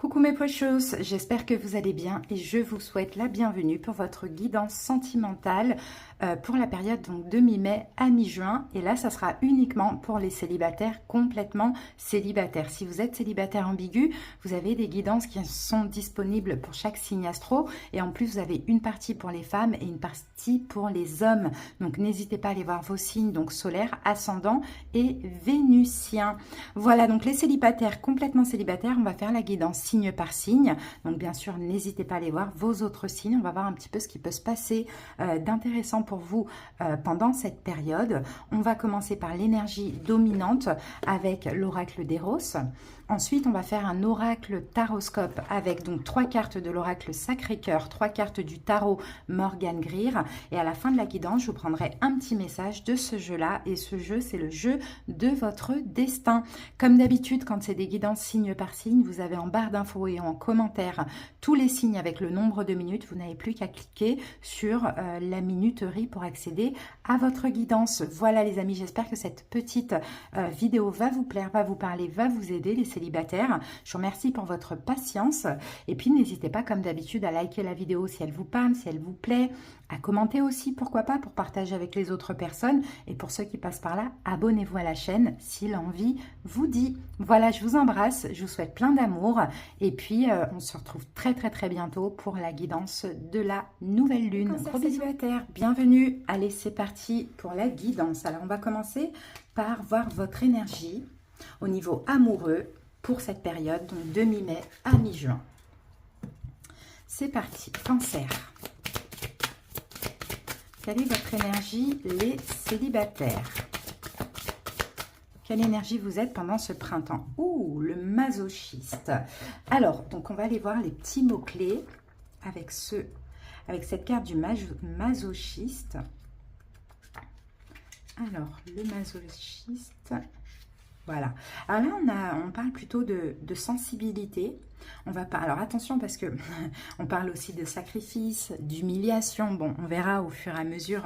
Coucou mes pochos, j'espère que vous allez bien et je vous souhaite la bienvenue pour votre guidance sentimentale pour la période donc de mi-mai à mi-juin. Et là, ça sera uniquement pour les célibataires, complètement célibataires. Si vous êtes célibataire ambigu, vous avez des guidances qui sont disponibles pour chaque signe astro. Et en plus, vous avez une partie pour les femmes et une partie pour les hommes. Donc n'hésitez pas à aller voir vos signes, donc solaire, ascendant et vénusien. Voilà, donc les célibataires, complètement célibataires, on va faire la guidance signe par signe. Donc bien sûr, n'hésitez pas à aller voir vos autres signes. On va voir un petit peu ce qui peut se passer d'intéressant pour vous pendant cette période. On va commencer par l'énergie dominante avec l'oracle d'Eros. Ensuite, on va faire un oracle taroscope avec donc 3 cartes de l'oracle Sacré-Cœur, 3 cartes du tarot Morgane Greer. Et à la fin de la guidance, je vous prendrai un petit message de ce jeu-là. Et ce jeu, c'est le jeu de votre destin. Comme d'habitude, quand c'est des guidances signe par signe, vous avez en barre d'infos et en commentaire tous les signes avec le nombre de minutes. Vous n'avez plus qu'à cliquer sur la minuterie pour accéder à votre guidance. Voilà les amis, j'espère que cette petite vidéo va vous plaire, va vous parler, va vous aider les célibataires. Je vous remercie pour votre patience et puis n'hésitez pas comme d'habitude à liker la vidéo si elle vous parle, si elle vous plaît, à commenter aussi, pourquoi pas, pour partager avec les autres personnes. Et pour ceux qui passent par là, abonnez-vous à la chaîne si l'envie vous dit. Voilà, je vous embrasse, je vous souhaite plein d'amour. Et puis, on se retrouve très bientôt pour la guidance de la nouvelle lune. Gros bisous célibataires, bienvenue. Allez, c'est parti pour la guidance. Alors, on va commencer par voir votre énergie au niveau amoureux pour cette période, donc de mi-mai à mi-juin. C'est parti, Cancer. Quelle est votre énergie, les célibataires? Quelle énergie vous êtes pendant ce printemps? Ouh, le masochiste. Alors, donc on va aller voir les petits mots-clés avec cette carte du masochiste. Alors, le masochiste... Voilà. Alors là, on parle plutôt de sensibilité. On va pas. Alors attention parce que on parle aussi de sacrifice, d'humiliation. Bon, on verra au fur et à mesure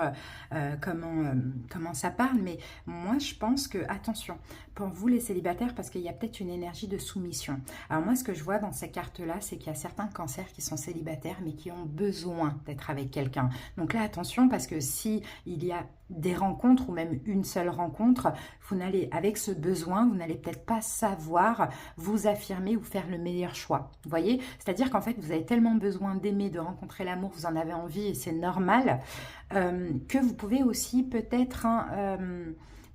comment ça parle. Mais moi, je pense que attention pour vous les célibataires parce qu'il y a peut-être une énergie de soumission. Alors moi, ce que je vois dans ces cartes-là, c'est qu'il y a certains cancers qui sont célibataires mais qui ont besoin d'être avec quelqu'un. Donc là, attention parce que si il y a des rencontres ou même une seule rencontre, vous n'allez avec ce besoin, vous n'allez peut-être pas savoir vous affirmer ou faire le meilleur choix. Vous voyez, c'est-à-dire qu'en fait, vous avez tellement besoin d'aimer, de rencontrer l'amour, vous en avez envie et c'est normal, que vous pouvez aussi peut-être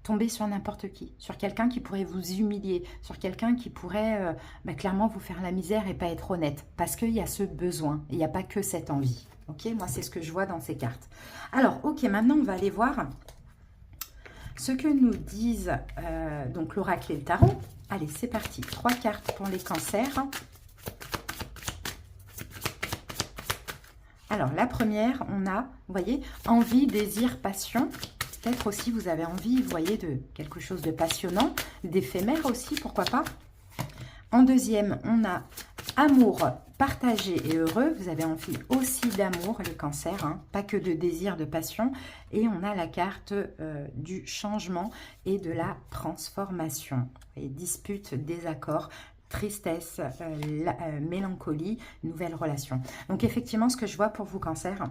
tomber sur n'importe qui, sur quelqu'un qui pourrait vous humilier, sur quelqu'un qui pourrait clairement vous faire la misère et pas être honnête, parce qu'il y a ce besoin, il n'y a pas que cette envie. Ok, moi c'est ce que je vois dans ces cartes. Alors, ok, maintenant on va aller voir ce que nous disent donc l'oracle et le tarot. Allez, c'est parti. 3 cartes pour les cancers. Alors, la première, on a, vous voyez, envie, désir, passion. Peut-être aussi, vous avez envie, vous voyez, de quelque chose de passionnant, d'éphémère aussi, pourquoi pas. En deuxième, on a amour partagé et heureux. Vous avez envie aussi d'amour, les cancers, hein, pas que de désir, de passion. Et on a la carte du changement et de la transformation. Et dispute, désaccord, tristesse, mélancolie, nouvelle relation. Donc effectivement, ce que je vois pour vous, cancer,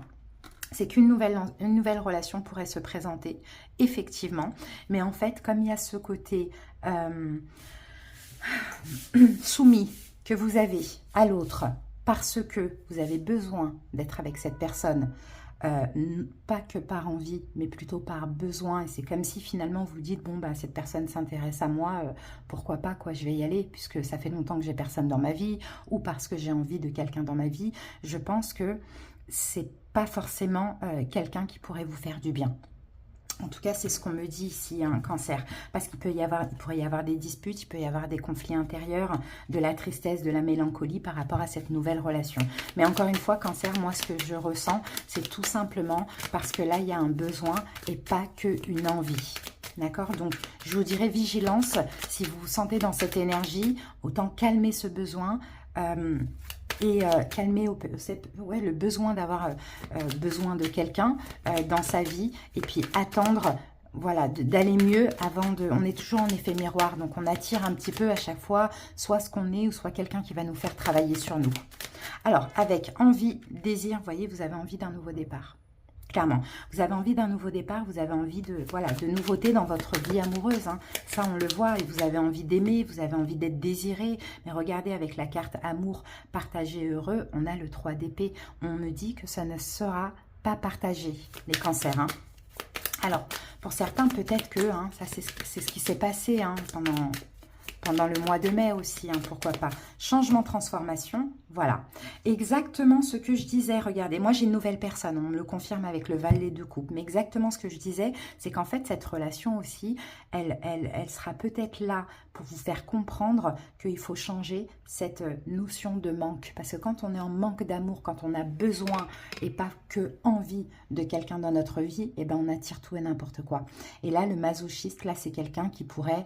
c'est qu'une nouvelle relation pourrait se présenter, effectivement. Mais en fait, comme il y a ce côté soumis que vous avez à l'autre parce que vous avez besoin d'être avec cette personne, pas que par envie, mais plutôt par besoin. Et c'est comme si finalement vous dites, bon, bah, cette personne s'intéresse à moi, pourquoi pas, quoi, je vais y aller, puisque ça fait longtemps que j'ai personne dans ma vie, ou parce que j'ai envie de quelqu'un dans ma vie. Je pense que c'est pas forcément quelqu'un qui pourrait vous faire du bien. En tout cas, c'est ce qu'on me dit ici, un cancer. Parce qu'il pourrait y avoir des disputes, il peut y avoir des conflits intérieurs, de la tristesse, de la mélancolie par rapport à cette nouvelle relation. Mais encore une fois, cancer, moi, ce que je ressens, c'est tout simplement parce que là, il y a un besoin et pas qu'une envie. D'accord? Donc, je vous dirais vigilance. Si vous vous sentez dans cette énergie, autant calmer ce besoin et calmer le besoin d'avoir besoin de quelqu'un dans sa vie et puis attendre voilà, d'aller mieux avant de... On est toujours en effet miroir, donc on attire un petit peu à chaque fois, soit ce qu'on est, ou soit quelqu'un qui va nous faire travailler sur nous. Alors, avec envie, désir, vous voyez, vous avez envie d'un nouveau départ. Clairement, vous avez envie d'un nouveau départ, vous avez envie de, voilà, de nouveautés dans votre vie amoureuse. Hein. Ça, on le voit, et vous avez envie d'aimer, vous avez envie d'être désiré. Mais regardez, avec la carte amour, partagé, heureux, on a le 3 d'épée. On me dit que ça ne sera pas partagé, les cancers. Hein. Alors, pour certains, peut-être que, hein, ça c'est ce qui s'est passé hein, pendant le mois de mai aussi, hein, pourquoi pas. Changement, transformation, voilà. Exactement ce que je disais, regardez, moi j'ai une nouvelle personne, on me le confirme avec le valet de coupe, mais exactement ce que je disais, c'est qu'en fait cette relation aussi, elle sera peut-être là pour vous faire comprendre qu'il faut changer cette notion de manque. Parce que quand on est en manque d'amour, quand on a besoin et pas que envie de quelqu'un dans notre vie, eh ben on attire tout et n'importe quoi. Et là, le masochiste, là c'est quelqu'un qui pourrait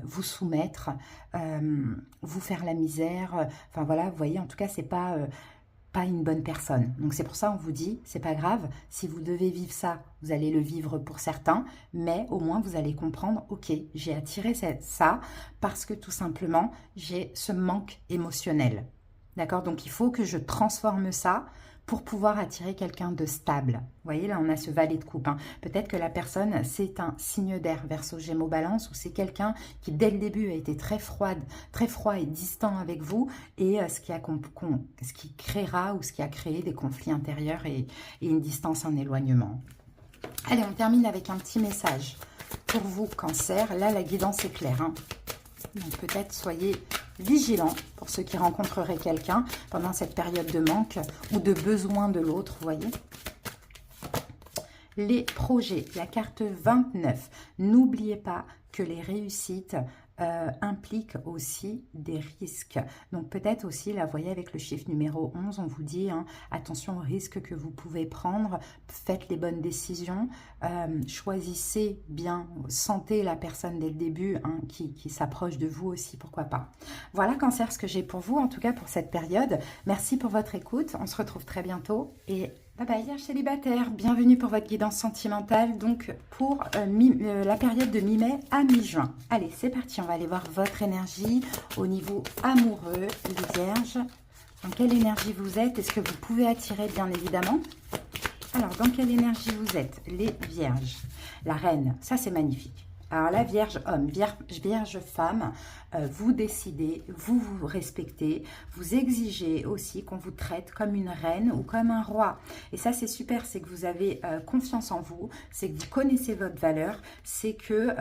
vous soumettre, vous faire la misère, enfin voilà, vous voyez, en tout cas, c'est pas une bonne personne. Donc c'est pour ça on vous dit, c'est pas grave, si vous devez vivre ça, vous allez le vivre pour certains, mais au moins vous allez comprendre, ok, j'ai attiré ça parce que tout simplement, j'ai ce manque émotionnel. D'accord? Donc il faut que je transforme ça pour pouvoir attirer quelqu'un de stable. Vous voyez, là, on a ce valet de coupe. Hein. Peut-être que la personne, c'est un signe d'air, Verseau, Gémeaux, Balance, ou c'est quelqu'un qui, dès le début, a été très froid et distant avec vous, et ce qui créera ou ce qui a créé des conflits intérieurs et une distance, un éloignement. Allez, on termine avec un petit message pour vous, Cancer. Là, la guidance est claire. Hein. Donc, peut-être soyez vigilants pour ceux qui rencontreraient quelqu'un pendant cette période de manque ou de besoin de l'autre, vous voyez. Les projets, la carte 29. N'oubliez pas que les réussites impliquent aussi des risques. Donc peut-être aussi, là, vous voyez, avec le chiffre numéro 11, on vous dit, hein, attention aux risques que vous pouvez prendre, faites les bonnes décisions, choisissez bien, sentez la personne dès le début hein, qui s'approche de vous aussi, pourquoi pas. Voilà, Cancer, ce que j'ai pour vous, en tout cas pour cette période. Merci pour votre écoute, on se retrouve très bientôt et bye bye, Vierge célibataire, bienvenue pour votre guidance sentimentale, donc pour la période de mi-mai à mi-juin. Allez, c'est parti, on va aller voir votre énergie au niveau amoureux, les Vierges. Dans quelle énergie vous êtes? Est-ce que vous pouvez attirer, bien évidemment? Alors, dans quelle énergie vous êtes, les Vierges? La Reine, ça c'est magnifique. Alors la Vierge homme, Vierge femme, vous décidez, vous vous respectez, vous exigez aussi qu'on vous traite comme une reine ou comme un roi. Et ça c'est super, c'est que vous avez confiance en vous, c'est que vous connaissez votre valeur, c'est que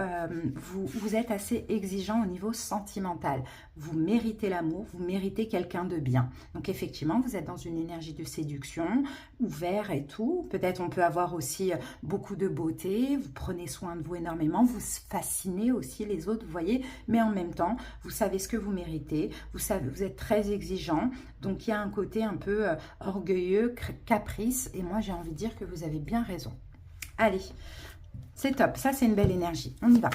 vous êtes assez exigeant au niveau sentimental. Vous méritez l'amour, vous méritez quelqu'un de bien. Donc effectivement, vous êtes dans une énergie de séduction, ouvert et tout. Peut-être on peut avoir aussi beaucoup de beauté, vous prenez soin de vous énormément, vous fascinez aussi les autres, vous voyez, mais en même temps, vous savez ce que vous méritez, vous êtes très exigeant, donc il y a un côté un peu orgueilleux, caprice, et moi j'ai envie de dire que vous avez bien raison. Allez, c'est top, ça c'est une belle énergie, on y va.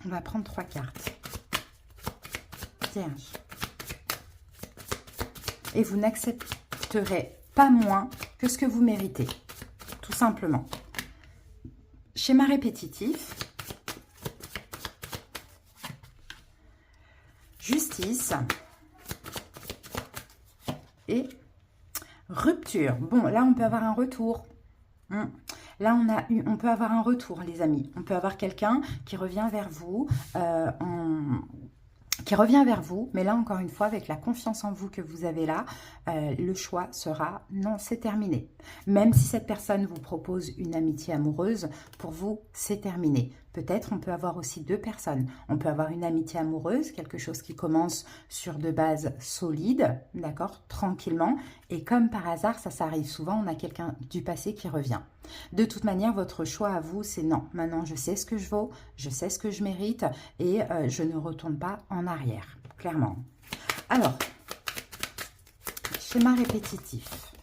On va prendre 3 cartes. Vierge. Et vous n'accepterez pas moins que ce que vous méritez, tout simplement. Schéma répétitif. Justice et rupture. Bon, là, on peut avoir un retour. Là, on peut avoir un retour, les amis. On peut avoir quelqu'un qui revient vers vous mais là, encore une fois, avec la confiance en vous que vous avez là, le choix sera non, c'est terminé. Même si cette personne vous propose une amitié amoureuse, pour vous, c'est terminé. Peut-être on peut avoir aussi 2 personnes. On peut avoir une amitié amoureuse, quelque chose qui commence sur de bases solides, d'accord, tranquillement. Et comme par hasard, ça arrive souvent, on a quelqu'un du passé qui revient. De toute manière, votre choix à vous, c'est non. Maintenant, je sais ce que je vaux, je sais ce que je mérite et je ne retourne pas en arrière, clairement. Alors, schéma répétitif.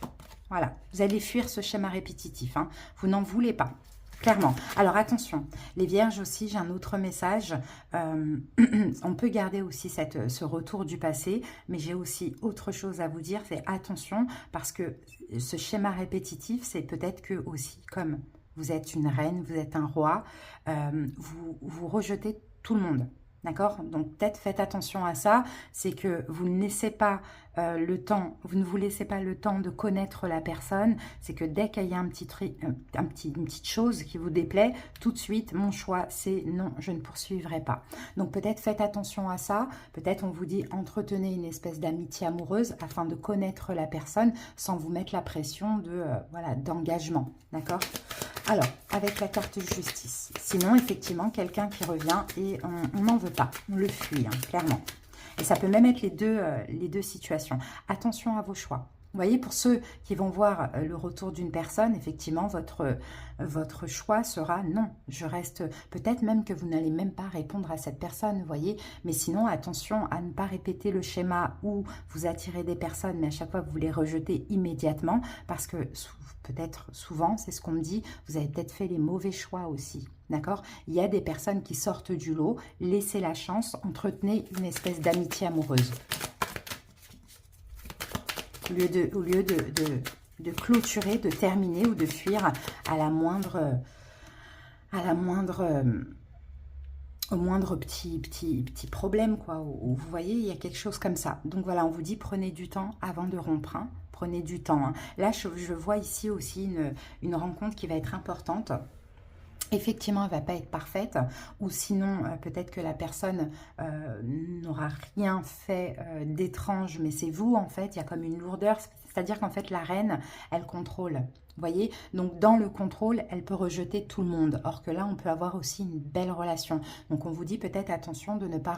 Voilà, vous allez fuir ce schéma répétitif, hein. Vous n'en voulez pas. Clairement. Alors attention, les Vierges aussi, j'ai un autre message. On peut garder aussi ce retour du passé, mais j'ai aussi autre chose à vous dire, c'est attention, parce que ce schéma répétitif, c'est peut-être que aussi, comme vous êtes une reine, vous êtes un roi, vous rejetez tout le monde. D'accord? Donc peut-être faites attention à ça, c'est que vous ne laissez pas le temps, vous ne vous laissez pas le temps de connaître la personne, c'est que dès qu'il y a une petite chose qui vous déplaît, tout de suite, mon choix, c'est non, je ne poursuivrai pas. Donc peut-être faites attention à ça, peut-être on vous dit entretenez une espèce d'amitié amoureuse afin de connaître la personne sans vous mettre la pression de voilà, d'engagement, d'accord? Alors, avec la carte justice. Sinon, effectivement, quelqu'un qui revient et on n'en veut pas. On le fuit, hein, clairement. Et ça peut même être les deux situations. Attention à vos choix. Vous voyez, pour ceux qui vont voir le retour d'une personne, effectivement, votre choix sera non. Je reste, peut-être même que vous n'allez même pas répondre à cette personne, vous voyez. Mais sinon, attention à ne pas répéter le schéma où vous attirez des personnes, mais à chaque fois, vous les rejetez immédiatement parce que peut-être souvent, c'est ce qu'on me dit, vous avez peut-être fait les mauvais choix aussi. D'accord? Il y a des personnes qui sortent du lot, laissez la chance, entretenez une espèce d'amitié amoureuse. Au lieu de clôturer, de terminer ou de fuir au moindre petit problème, quoi. Où vous voyez, il y a quelque chose comme ça. Donc voilà, on vous dit prenez du temps avant de rompre. Hein. Prenez du temps. Hein. Là, je vois ici aussi une rencontre qui va être importante. Effectivement, elle ne va pas être parfaite, ou sinon, peut-être que la personne n'aura rien fait d'étrange, mais c'est vous, en fait, il y a comme une lourdeur, c'est-à-dire qu'en fait, la reine, elle contrôle. Vous voyez, donc dans le contrôle, elle peut rejeter tout le monde. Or que là, on peut avoir aussi une belle relation. Donc on vous dit peut-être attention de ne pas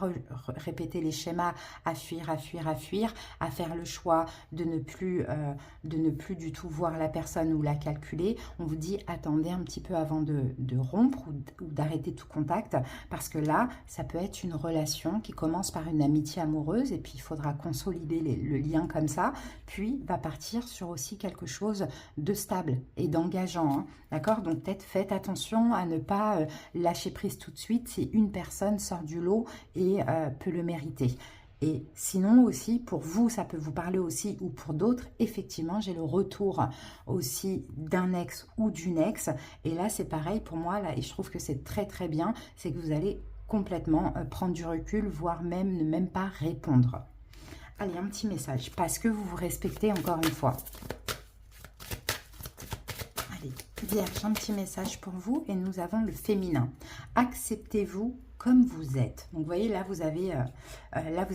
répéter les schémas à fuir, à fuir, à fuir, à faire le choix de ne plus du tout voir la personne ou la calculer. On vous dit attendez un petit peu avant de rompre ou d'arrêter tout contact. Parce que là, ça peut être une relation qui commence par une amitié amoureuse et puis il faudra consolider le lien comme ça. Puis va partir sur aussi quelque chose de stable et d'engageant, hein, d'accord? Donc peut-être faites attention à ne pas lâcher prise tout de suite si une personne sort du lot et peut le mériter. Et sinon aussi, pour vous, ça peut vous parler aussi, ou pour d'autres, effectivement, j'ai le retour aussi d'un ex ou d'une ex. Et là, c'est pareil pour moi, là, et je trouve que c'est très très bien, c'est que vous allez complètement prendre du recul, voire même ne même pas répondre. Allez, un petit message, parce que vous vous respectez encore une fois. Vierge, un petit message pour vous et nous avons le féminin. Acceptez-vous comme vous êtes. Donc, vous voyez, là, vous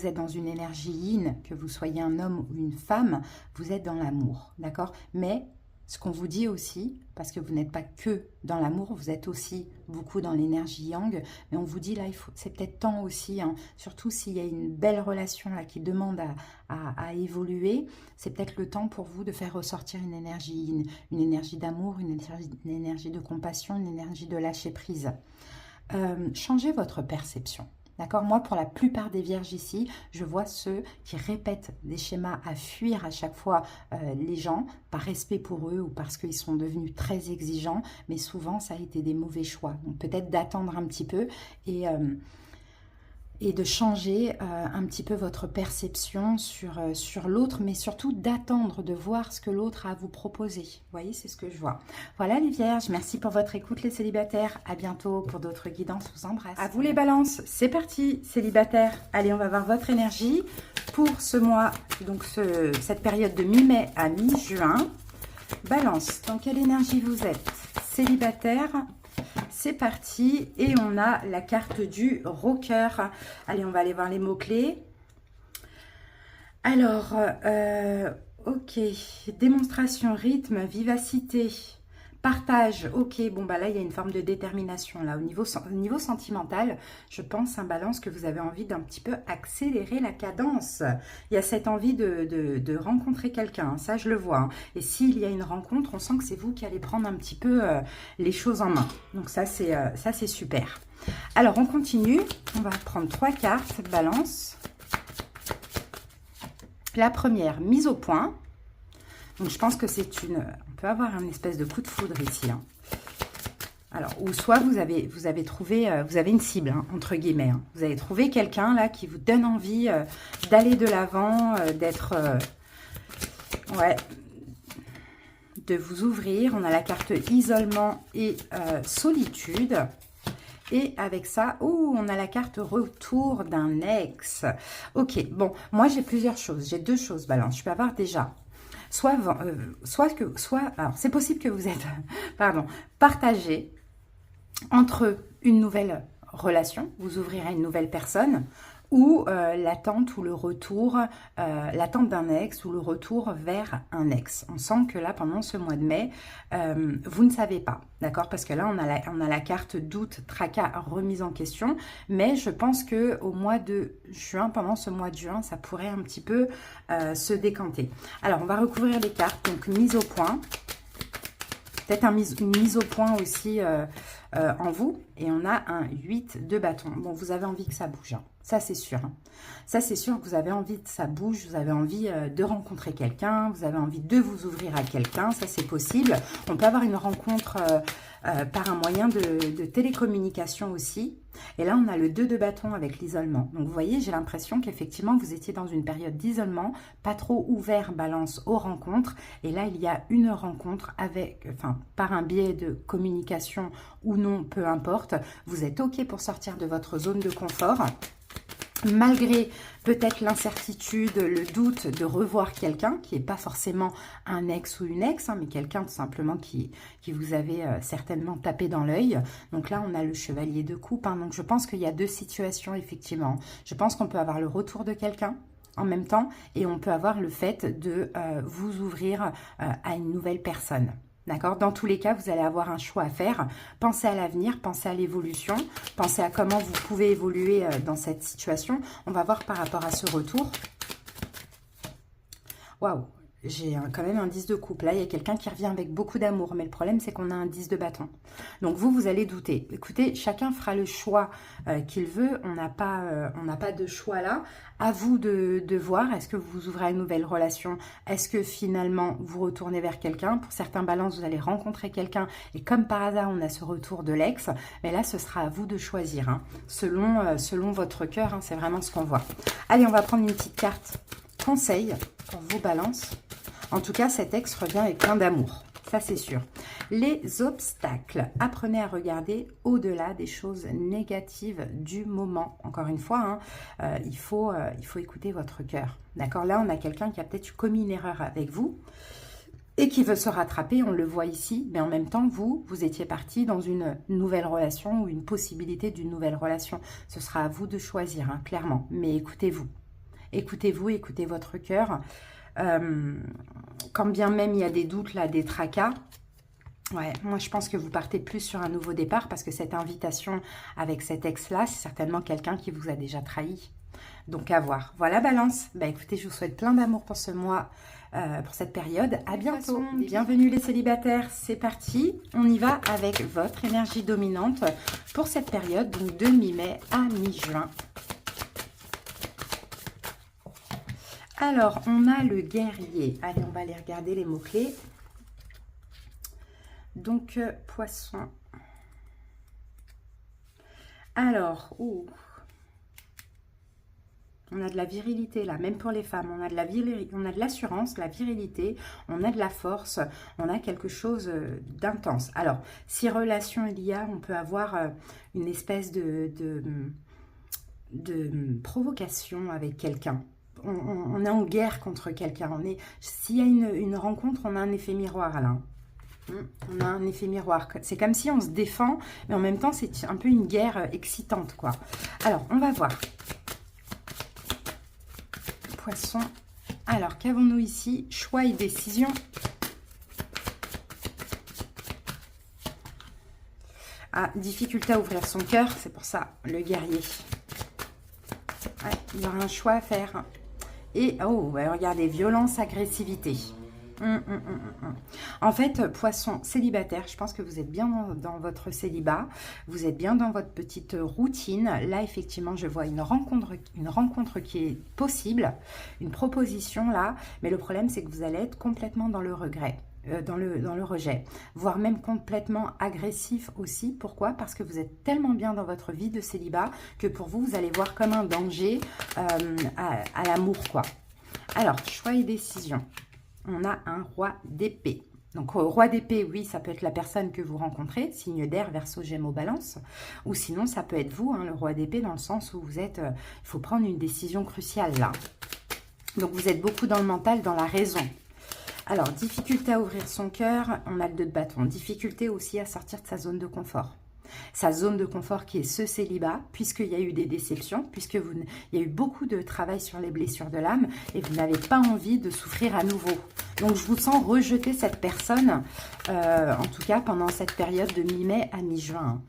êtes dans une énergie yin, que vous soyez un homme ou une femme, vous êtes dans l'amour, d'accord? Mais ce qu'on vous dit aussi, parce que vous n'êtes pas que dans l'amour, vous êtes aussi beaucoup dans l'énergie yang, mais on vous dit là, c'est peut-être temps aussi, hein, surtout s'il y a une belle relation là qui demande à évoluer, c'est peut-être le temps pour vous de faire ressortir une énergie yin, une énergie d'amour, une énergie de compassion, une énergie de lâcher prise. Changez votre perception. D'accord? Moi, pour la plupart des vierges ici, je vois ceux qui répètent des schémas à fuir à chaque fois les gens, par respect pour eux ou parce qu'ils sont devenus très exigeants, mais souvent, ça a été des mauvais choix. Donc, peut-être d'attendre un petit peu et de changer un petit peu votre perception sur l'autre, mais surtout d'attendre, de voir ce que l'autre a à vous proposer. Vous voyez, c'est ce que je vois. Voilà les vierges, merci pour votre écoute les célibataires. À bientôt pour d'autres guidances, je vous embrasse. À vous les balances, c'est parti célibataires. Allez, on va voir votre énergie pour ce mois, donc cette période de mi-mai à mi-juin. Balance, dans quelle énergie vous êtes? Célibataire. C'est parti et on a la carte du rocker. Allez, on va aller voir les mots-clés. Alors, ok, démonstration, rythme, vivacité, partage, ok, bon bah là il y a une forme de détermination là au niveau sentimental, je pense un balance que vous avez envie d'un petit peu accélérer la cadence. Il y a cette envie de rencontrer quelqu'un, ça je le vois, hein. Et s'il y a une rencontre, on sent que c'est vous qui allez prendre un petit peu les choses en main. Donc ça c'est super. Alors on continue, on va prendre 3 cartes, balance. La première, mise au point. Donc je pense que c'est une... On peut avoir un espèce de coup de foudre ici. Hein. Alors, ou soit vous avez trouvé... vous avez une cible, hein, entre guillemets. Hein. Vous avez trouvé quelqu'un là qui vous donne envie d'aller de l'avant, d'être... ouais, de vous ouvrir. On a la carte isolement et solitude. Et avec ça, oh, on a la carte retour d'un ex. Ok, bon, moi j'ai plusieurs choses. J'ai deux choses, Balance. Je peux avoir déjà, alors c'est possible que vous êtes, pardon, partagé entre une nouvelle relation, vous ouvrirez une nouvelle personne, ou l'attente ou le retour, l'attente d'un ex ou le retour vers un ex. On sent que là, pendant ce mois de mai, vous ne savez pas, d'accord? Parce que là, on a la carte doute, tracas, remise en question. Mais je pense que au mois de juin, pendant ce mois de juin, ça pourrait un petit peu se décanter. Alors, on va recouvrir les cartes. Donc, mise au point. Peut-être une mise au point aussi en vous. Et on a un 8 de bâton. Bon, vous avez envie que ça bouge, hein. Ça, c'est sûr. Hein. Ça, c'est sûr que vous avez envie que ça bouge. Vous avez envie de rencontrer quelqu'un. Vous avez envie de vous ouvrir à quelqu'un. Ça, c'est possible. On peut avoir une rencontre par un moyen de télécommunication aussi. Et là, on a le 2 de bâton avec l'isolement. Donc, vous voyez, j'ai l'impression qu'effectivement, vous étiez dans une période d'isolement, pas trop ouvert, Balance, aux rencontres. Et là, il y a une rencontre avec, enfin, par un biais de communication ou non, peu importe. Vous êtes OK pour sortir de votre zone de confort. Malgré peut-être l'incertitude, le doute de revoir quelqu'un qui n'est pas forcément un ex ou une ex, hein, mais quelqu'un tout simplement qui vous avait certainement tapé dans l'œil. Donc là, on a le chevalier de coupe. Hein, donc je pense qu'il y a deux situations, effectivement. Je pense qu'on peut avoir le retour de quelqu'un en même temps et on peut avoir le fait de vous ouvrir à une nouvelle personne. D'accord? Dans tous les cas, vous allez avoir un choix à faire. Pensez à l'avenir, pensez à l'évolution, pensez à comment vous pouvez évoluer dans cette situation. On va voir par rapport à ce retour. Waouh! J'ai quand même un 10 de coupe. Là, il y a quelqu'un qui revient avec beaucoup d'amour. Mais le problème, c'est qu'on a un 10 de bâton. Donc, vous allez douter. Écoutez, chacun fera le choix qu'il veut. On n'a pas de choix là. À vous de voir. Est-ce que vous ouvrez une nouvelle relation? Est-ce que finalement, vous retournez vers quelqu'un? Pour certains balances, vous allez rencontrer quelqu'un. Et comme par hasard, on a ce retour de l'ex. Mais là, ce sera à vous de choisir. Hein, selon votre cœur. Hein, c'est vraiment ce qu'on voit. Allez, on va prendre une petite carte conseil pour vos balances. En tout cas, cet ex revient avec plein d'amour. Ça, c'est sûr. Les obstacles. Apprenez à regarder au-delà des choses négatives du moment. Encore une fois, hein, il faut écouter votre cœur. D'accord? Là, on a quelqu'un qui a peut-être commis une erreur avec vous et qui veut se rattraper. On le voit ici. Mais en même temps, vous étiez parti dans une nouvelle relation ou une possibilité d'une nouvelle relation. Ce sera à vous de choisir, hein, clairement. Mais écoutez-vous. Écoutez-vous, écoutez votre cœur. Quand bien même il y a des doutes là, des tracas, ouais, moi je pense que vous partez plus sur un nouveau départ parce que cette invitation avec cet ex-là, c'est certainement quelqu'un qui vous a déjà trahi. Donc à voir. Voilà, Balance. Bah écoutez, je vous souhaite plein d'amour pour ce mois, pour cette période. À bientôt. Bienvenue les célibataires. C'est parti. On y va avec votre énergie dominante pour cette période, donc de mi-mai à mi-juin. Alors, on a le guerrier. Allez, on va aller regarder les mots-clés. Donc, poisson. Alors, on a de la virilité là, même pour les femmes. On a de l'assurance, la virilité, on a de la force, on a quelque chose d'intense. Alors, si relation il y a, on peut avoir une espèce de provocation avec quelqu'un. On est en guerre contre quelqu'un. S'il y a une rencontre, on a un effet miroir là. On a un effet miroir. C'est comme si on se défend, mais en même temps, c'est un peu une guerre excitante, quoi. Alors, on va voir. Poisson. Alors, qu'avons-nous ici? Choix et décision. Ah, difficulté à ouvrir son cœur, c'est pour ça, le guerrier. Ouais, il y aura un choix à faire. Et, oh, ouais, regardez, violence, agressivité. En fait, poisson célibataire, je pense que vous êtes bien dans votre célibat. Vous êtes bien dans votre petite routine. Là, effectivement, je vois une rencontre qui est possible. Une proposition, là. Mais le problème, c'est que vous allez être complètement dans le regret. Dans le rejet, voire même complètement agressif aussi. Pourquoi? Parce que vous êtes tellement bien dans votre vie de célibat que pour vous, vous allez voir comme un danger à l'amour, quoi. Alors, choix et décision. On a un roi d'épée. Donc, roi d'épée, oui, ça peut être la personne que vous rencontrez, signe d'air, Verseau, Gémeaux, Balance. Ou sinon, ça peut être vous, hein, le roi d'épée, dans le sens où vous êtes... il faut prendre une décision cruciale, là. Donc, vous êtes beaucoup dans le mental, dans la raison. Alors, difficulté à ouvrir son cœur, on a le 2 de bâton. Difficulté aussi à sortir de sa zone de confort. Sa zone de confort qui est ce célibat, puisqu'il y a eu des déceptions, il y a eu beaucoup de travail sur les blessures de l'âme et vous n'avez pas envie de souffrir à nouveau. Donc, je vous sens rejeter cette personne, en tout cas pendant cette période de mi-mai à mi-juin.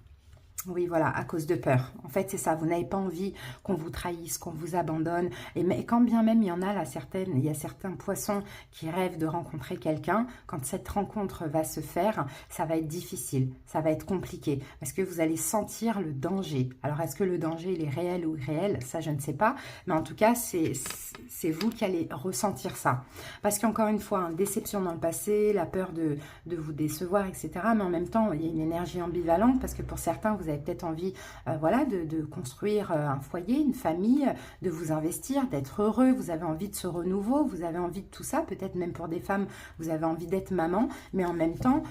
Oui, voilà, à cause de peur. En fait, c'est ça. Vous n'avez pas envie qu'on vous trahisse, qu'on vous abandonne. Et mais quand bien même il y en a là, il y a certains poissons qui rêvent de rencontrer quelqu'un. Quand cette rencontre va se faire, ça va être difficile, ça va être compliqué parce que vous allez sentir le danger. Alors, est-ce que le danger il est réel ou irréel? Ça, je ne sais pas. Mais en tout cas, c'est vous qui allez ressentir ça. Parce qu'encore une fois, une déception dans le passé, la peur de vous décevoir, etc. Mais en même temps, il y a une énergie ambivalente parce que pour certains, vous avez peut-être envie voilà, de construire un foyer, une famille, de vous investir, d'être heureux, vous avez envie de ce renouveau, vous avez envie de tout ça, peut-être même pour des femmes, vous avez envie d'être maman, mais en même temps,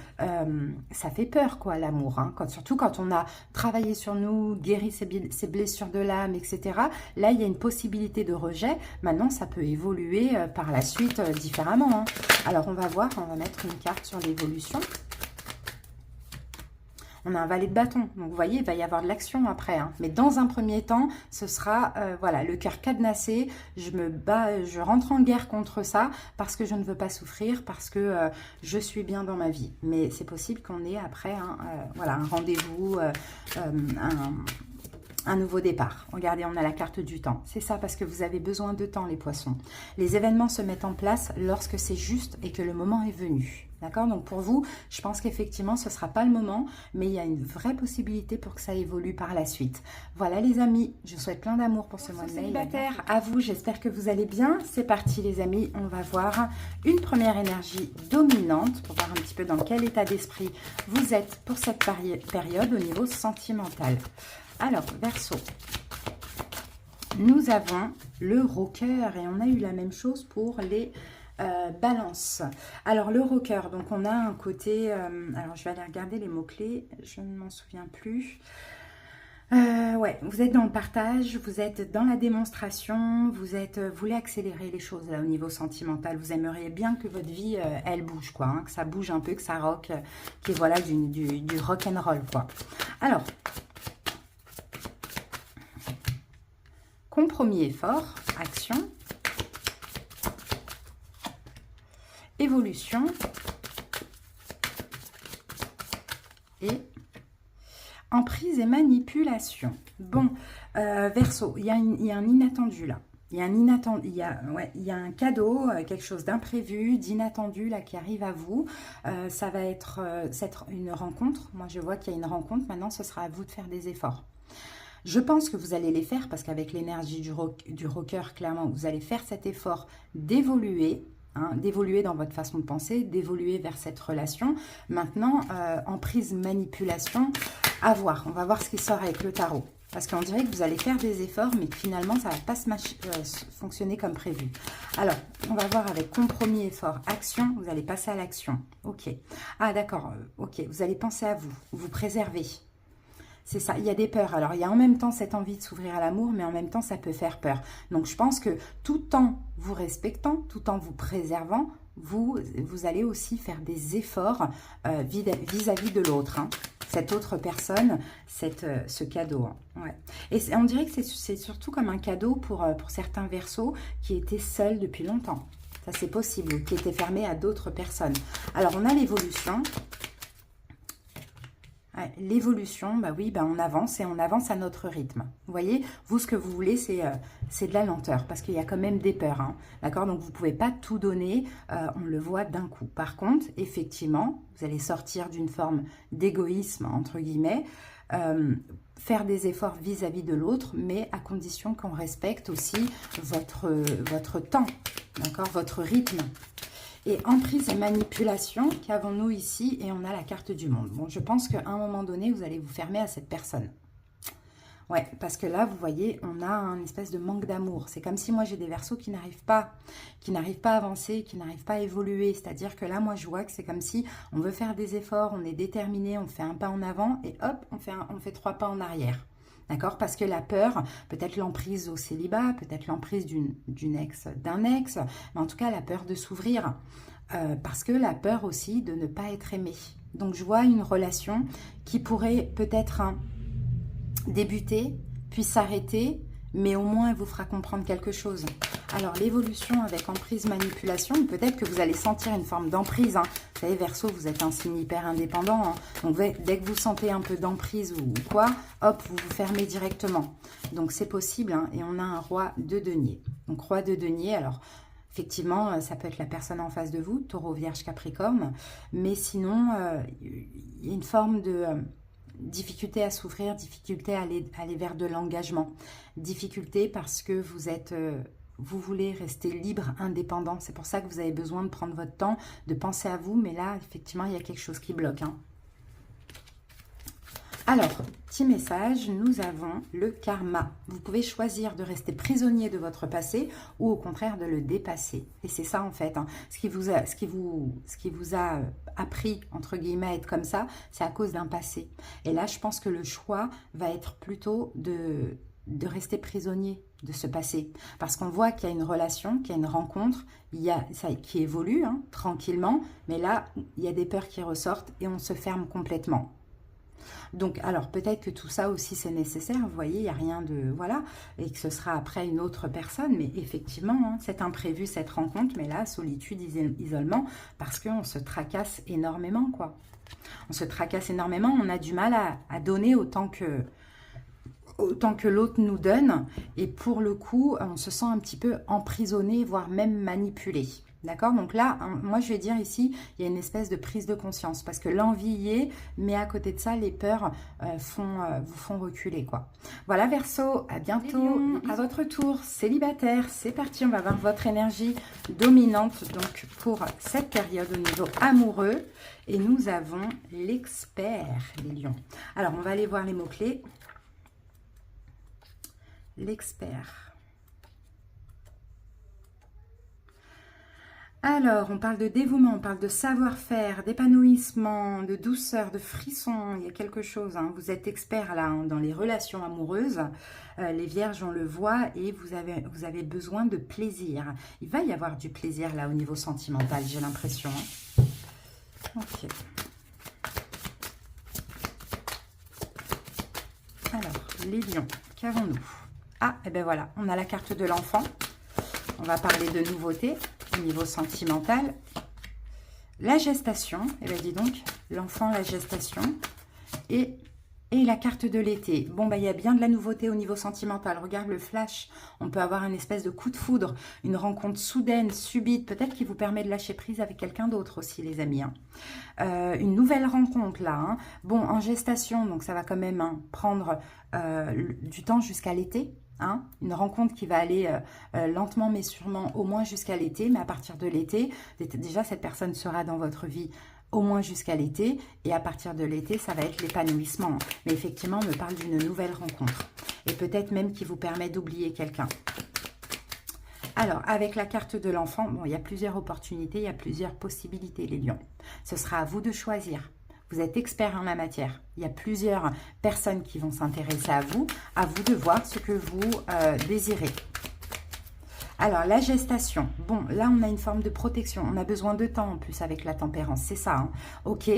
ça fait peur, quoi, l'amour, hein, surtout quand on a travaillé sur nous, guéri ses blessures de l'âme, etc. Là, il y a une possibilité de rejet, maintenant, ça peut évoluer par la suite différemment, hein. Alors, on va voir, on va mettre une carte sur l'évolution. On a un valet de bâton, donc vous voyez, il va y avoir de l'action après. Hein. Mais dans un premier temps, ce sera, voilà, le cœur cadenassé. Je me bats, je rentre en guerre contre ça parce que je ne veux pas souffrir, parce que je suis bien dans ma vie. Mais c'est possible qu'on ait après, voilà, un rendez-vous, un nouveau départ. Regardez, on a la carte du temps. C'est ça, parce que vous avez besoin de temps, les poissons. Les événements se mettent en place lorsque c'est juste et que le moment est venu. D'accord? Donc pour vous, je pense qu'effectivement, ce ne sera pas le moment, mais il y a une vraie possibilité pour que ça évolue par la suite. Voilà les amis, je vous souhaite plein d'amour pour ce mois de mai. Célibataire, à vous, j'espère que vous allez bien. C'est parti les amis, on va voir une première énergie dominante pour voir un petit peu dans quel état d'esprit vous êtes pour cette période au niveau sentimental. Alors, Verseau, nous avons le rocker et on a eu la même chose pour les balances. Alors, le rocker, donc on a un côté... alors, je vais aller regarder les mots-clés, je ne m'en souviens plus. Ouais, vous êtes dans le partage, vous êtes dans la démonstration, vous voulez accélérer les choses là au niveau sentimental. Vous aimeriez bien que votre vie, elle bouge, quoi, hein, que ça bouge un peu, que ça rock, qu'il y ait voilà, du rock and roll, quoi. Alors... compromis effort, action, évolution et emprise et manipulation. Bon, Verseau, il y a un inattendu là. Il y a un cadeau, quelque chose d'imprévu, d'inattendu là qui arrive à vous. Ça va être une rencontre. Moi, je vois qu'il y a une rencontre. Maintenant, ce sera à vous de faire des efforts. Je pense que vous allez les faire parce qu'avec l'énergie du rocker, clairement, vous allez faire cet effort d'évoluer, hein, d'évoluer dans votre façon de penser, d'évoluer vers cette relation. Maintenant, emprise, manipulation, à voir. On va voir ce qui sort avec le tarot. Parce qu'on dirait que vous allez faire des efforts, mais que finalement, ça ne va pas fonctionner comme prévu. Alors, on va voir avec compromis, effort, action. Vous allez passer à l'action. Ok. Ah, d'accord. Ok. Vous allez penser à vous. Vous préserver. C'est ça, il y a des peurs. Alors, il y a en même temps cette envie de s'ouvrir à l'amour, mais en même temps, ça peut faire peur. Donc, je pense que tout en vous respectant, tout en vous préservant, vous allez aussi faire des efforts vis-à-vis de l'autre. Hein. Cette autre personne, ce cadeau. Hein. Ouais. Et on dirait que c'est surtout comme un cadeau pour certains Verseaux qui étaient seuls depuis longtemps. Ça, c'est possible, qui étaient fermés à d'autres personnes. Alors, on a l'évolution. L'évolution, bah oui, bah on avance et on avance à notre rythme. Vous voyez, vous, ce que vous voulez, c'est de la lenteur parce qu'il y a quand même des peurs. Hein, d'accord? Donc, vous ne pouvez pas tout donner, on le voit d'un coup. Par contre, effectivement, vous allez sortir d'une forme d'égoïsme, entre guillemets, faire des efforts vis-à-vis de l'autre, mais à condition qu'on respecte aussi votre temps, d'accord? Votre rythme. Et emprise et manipulation, qu'avons-nous ici? Et on a la carte du monde. Bon, je pense qu'à un moment donné, vous allez vous fermer à cette personne. Ouais, parce que là, vous voyez, on a un espèce de manque d'amour. C'est comme si moi, j'ai des Verseaux qui n'arrivent pas à avancer, qui n'arrivent pas à évoluer. C'est-à-dire que là, moi, je vois que c'est comme si on veut faire des efforts, on est déterminé, on fait un pas en avant et hop, on fait 3 pas en arrière. D'accord? Parce que la peur, peut-être l'emprise au célibat, peut-être l'emprise d'un ex, mais en tout cas, la peur de s'ouvrir. Parce que la peur aussi de ne pas être aimé. Donc, je vois une relation qui pourrait peut-être débuter, puis s'arrêter, mais au moins elle vous fera comprendre quelque chose. Alors l'évolution avec emprise, manipulation, peut-être que vous allez sentir une forme d'emprise. Hein. Vous savez, Verseau, vous êtes un signe hyper indépendant. Hein. Donc dès que vous sentez un peu d'emprise ou quoi, hop, vous vous fermez directement. Donc c'est possible. Hein, et on a un roi de denier. Donc roi de denier, alors effectivement, ça peut être la personne en face de vous, Taureau, Vierge, Capricorne. Mais sinon, il y a une forme de difficulté à s'ouvrir, difficulté à aller vers de l'engagement. Difficulté parce que vous voulez rester libre, indépendant. C'est pour ça que vous avez besoin de prendre votre temps, de penser à vous. Mais là, effectivement, il y a quelque chose qui bloque. Hein. Alors, petit message, nous avons le karma. Vous pouvez choisir de rester prisonnier de votre passé ou au contraire de le dépasser. Et c'est ça en fait, hein. Ce qui vous a appris, entre guillemets, à être comme ça, c'est à cause d'un passé. Et là, je pense que le choix va être plutôt de rester prisonnier de ce passé. Parce qu'on voit qu'il y a une relation, qu'il y a une rencontre, qui évolue hein, tranquillement, mais là, il y a des peurs qui ressortent et on se ferme complètement. Donc, alors peut-être que tout ça aussi c'est nécessaire, vous voyez, il n'y a rien de... Voilà, et que ce sera après une autre personne, mais effectivement, hein, c'est imprévu cette rencontre, mais là, solitude, isolement, parce qu'on se tracasse énormément, quoi. On se tracasse énormément, on a du mal à donner autant que l'autre nous donne, et pour le coup, on se sent un petit peu emprisonné, voire même manipulé. D'accord? Donc là, moi je vais dire ici, il y a une espèce de prise de conscience parce que l'envie y est, mais à côté de ça, les peurs vous font reculer, quoi. Voilà Verseau, à bientôt. À votre tour, célibataire, c'est parti, on va voir votre énergie dominante donc pour cette période au niveau amoureux. Et nous avons l'expert, les lions. Alors, on va aller voir les mots-clés. L'expert. Alors, on parle de dévouement, on parle de savoir-faire, d'épanouissement, de douceur, de frisson. Il y a quelque chose, hein. Vous êtes expert là hein, dans les relations amoureuses. Les vierges, on le voit, et vous avez besoin de plaisir. Il va y avoir du plaisir là au niveau sentimental, j'ai l'impression. Hein. Ok. Alors, les lions, qu'avons-nous? Ah, et ben voilà, on a la carte de l'enfant. On va parler de nouveautés. Au niveau sentimental, la gestation, et bien dis donc, l'enfant, la gestation, et la carte de l'été. Bon, bah, il y a bien de la nouveauté au niveau sentimental. Regarde le flash, on peut avoir une espèce de coup de foudre, une rencontre soudaine, subite, peut-être qui vous permet de lâcher prise avec quelqu'un d'autre aussi, les amis. Hein. Une nouvelle rencontre, là. Hein. Bon, en gestation, donc ça va quand même hein, prendre du temps jusqu'à l'été. Hein, une rencontre qui va aller lentement mais sûrement au moins jusqu'à l'été, mais à partir de l'été, déjà cette personne sera dans votre vie au moins jusqu'à l'été, et à partir de l'été, ça va être l'épanouissement. Mais effectivement, on me parle d'une nouvelle rencontre, et peut-être même qui vous permet d'oublier quelqu'un. Alors, avec la carte de l'enfant, bon, il y a plusieurs opportunités, il y a plusieurs possibilités, les lions. Ce sera à vous de choisir. Vous êtes expert en la matière. Il y a plusieurs personnes qui vont s'intéresser à vous de voir ce que vous désirez. Alors, la gestation. Bon, là, on a une forme de protection. On a besoin de temps en plus avec la tempérance. C'est ça. Hein. Ok.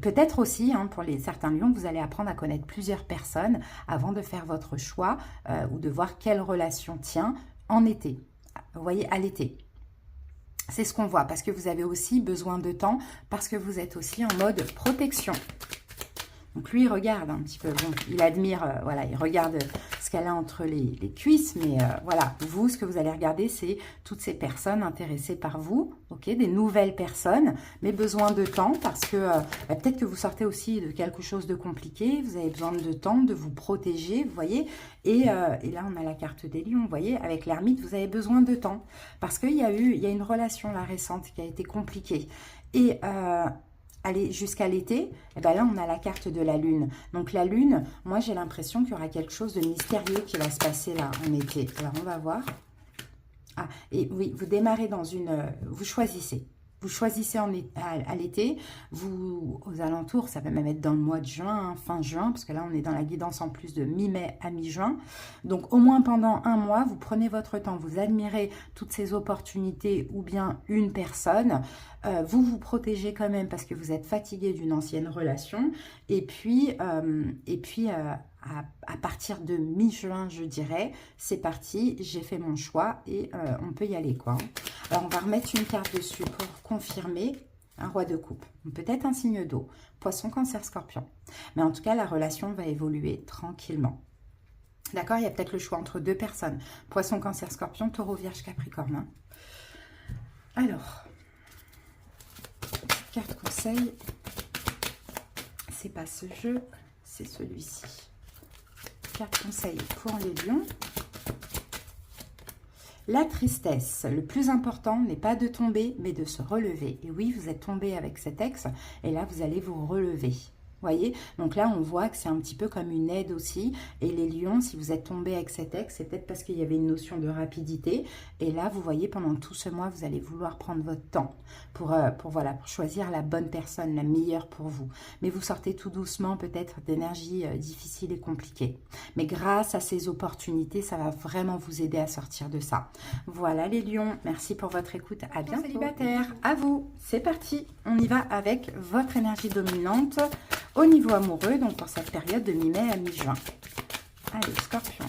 Peut-être aussi, hein, pour certains lions, vous allez apprendre à connaître plusieurs personnes avant de faire votre choix ou de voir quelle relation tient en été. Vous voyez, à l'été. C'est ce qu'on voit, parce que vous avez aussi besoin de temps, parce que vous êtes aussi en mode protection. Donc lui, il regarde un petit peu, bon, il admire, voilà, il regarde ce qu'elle a entre les cuisses, mais voilà, vous, ce que vous allez regarder, c'est toutes ces personnes intéressées par vous, ok, des nouvelles personnes, mais besoin de temps, parce que peut-être que vous sortez aussi de quelque chose de compliqué, vous avez besoin de temps, de vous protéger, vous voyez, et là, on a la carte des lions, vous voyez, avec l'ermite, vous avez besoin de temps, parce qu'il y a une relation là récente qui a été compliquée, et aller jusqu'à l'été, et bien là, on a la carte de la Lune. Donc, la Lune, moi, j'ai l'impression qu'il y aura quelque chose de mystérieux qui va se passer là, en été. Alors, on va voir. Ah, et oui, vous démarrez dans une... vous choisissez. Vous choisissez à l'été, vous, aux alentours, ça peut même être dans le mois de juin, hein, fin juin, parce que là, on est dans la guidance en plus de mi-mai à mi-juin. Donc, au moins pendant un mois, vous prenez votre temps, vous admirez toutes ces opportunités ou bien une personne. Vous vous protégez quand même parce que vous êtes fatigué d'une ancienne relation. Et puis à partir de mi-juin, je dirais, c'est parti, j'ai fait mon choix et on peut y aller, quoi. Alors, on va remettre une carte dessus pour confirmer. Un roi de coupe, peut-être un signe d'eau, poisson, cancer, scorpion. Mais en tout cas, la relation va évoluer tranquillement. D'accord, il y a peut-être le choix entre deux personnes. Poisson, cancer, scorpion, taureau, vierge, capricorne. Hein. Alors, carte conseil, c'est pas ce jeu, c'est celui-ci. Carte conseil pour les lions. La tristesse, le plus important n'est pas de tomber, mais de se relever. Et oui, vous êtes tombé avec cet ex, et là, vous allez vous relever. Voyez, donc là on voit que c'est un petit peu comme une aide aussi, et les lions, si vous êtes tombé avec cet ex, c'est peut-être parce qu'il y avait une notion de rapidité, et là vous voyez pendant tout ce mois vous allez vouloir prendre votre temps pour choisir la bonne personne, la meilleure pour vous, mais vous sortez tout doucement peut-être d'énergie difficile et compliquée, mais grâce à ces opportunités ça va vraiment vous aider à sortir de ça. Voilà les lions, merci pour votre écoute, à bientôt. Célibataire, à vous, c'est parti, on y va avec votre énergie dominante au niveau amoureux, donc pour cette période de mi-mai à mi-juin. Allez, Scorpion.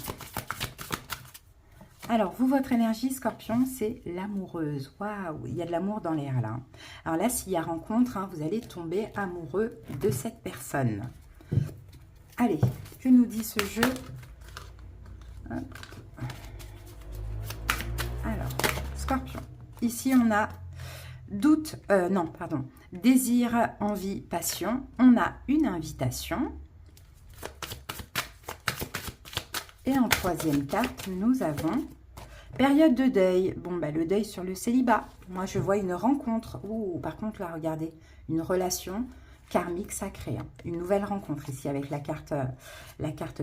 Alors, vous, votre énergie, Scorpion, c'est l'amoureuse. Waouh, il y a de l'amour dans l'air, là. Alors là, s'il y a rencontre, hein, vous allez tomber amoureux de cette personne. Allez, que nous dit ce jeu? Hop. Alors, Scorpion. Ici, on a doute, désir, envie, passion. On a une invitation. Et en troisième carte, nous avons période de deuil. Bon, bah, le deuil sur le célibat. Moi, je vois une rencontre. Ouh, par contre, là, regardez, une relation karmique sacrée. Hein. Une nouvelle rencontre ici avec la carte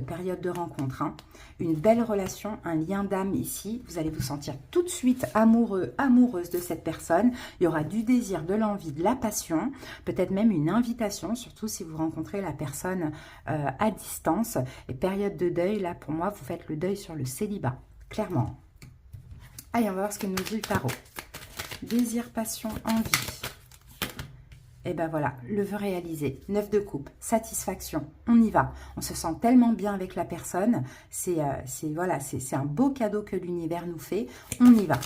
période de rencontre. Hein. Une belle relation, un lien d'âme ici. Vous allez vous sentir tout de suite amoureux, amoureuse de cette personne. Il y aura du désir, de l'envie, de la passion. Peut-être même une invitation, surtout si vous rencontrez la personne à distance. Et période de deuil, là, pour moi, vous faites le deuil sur le célibat. Clairement. Allez, on va voir ce que nous dit le tarot. Désir, passion, envie. Et ben voilà, le vœu réalisé, 9 de coupe, satisfaction, on y va. On se sent tellement bien avec la personne, c'est un beau cadeau que l'univers nous fait, on y va.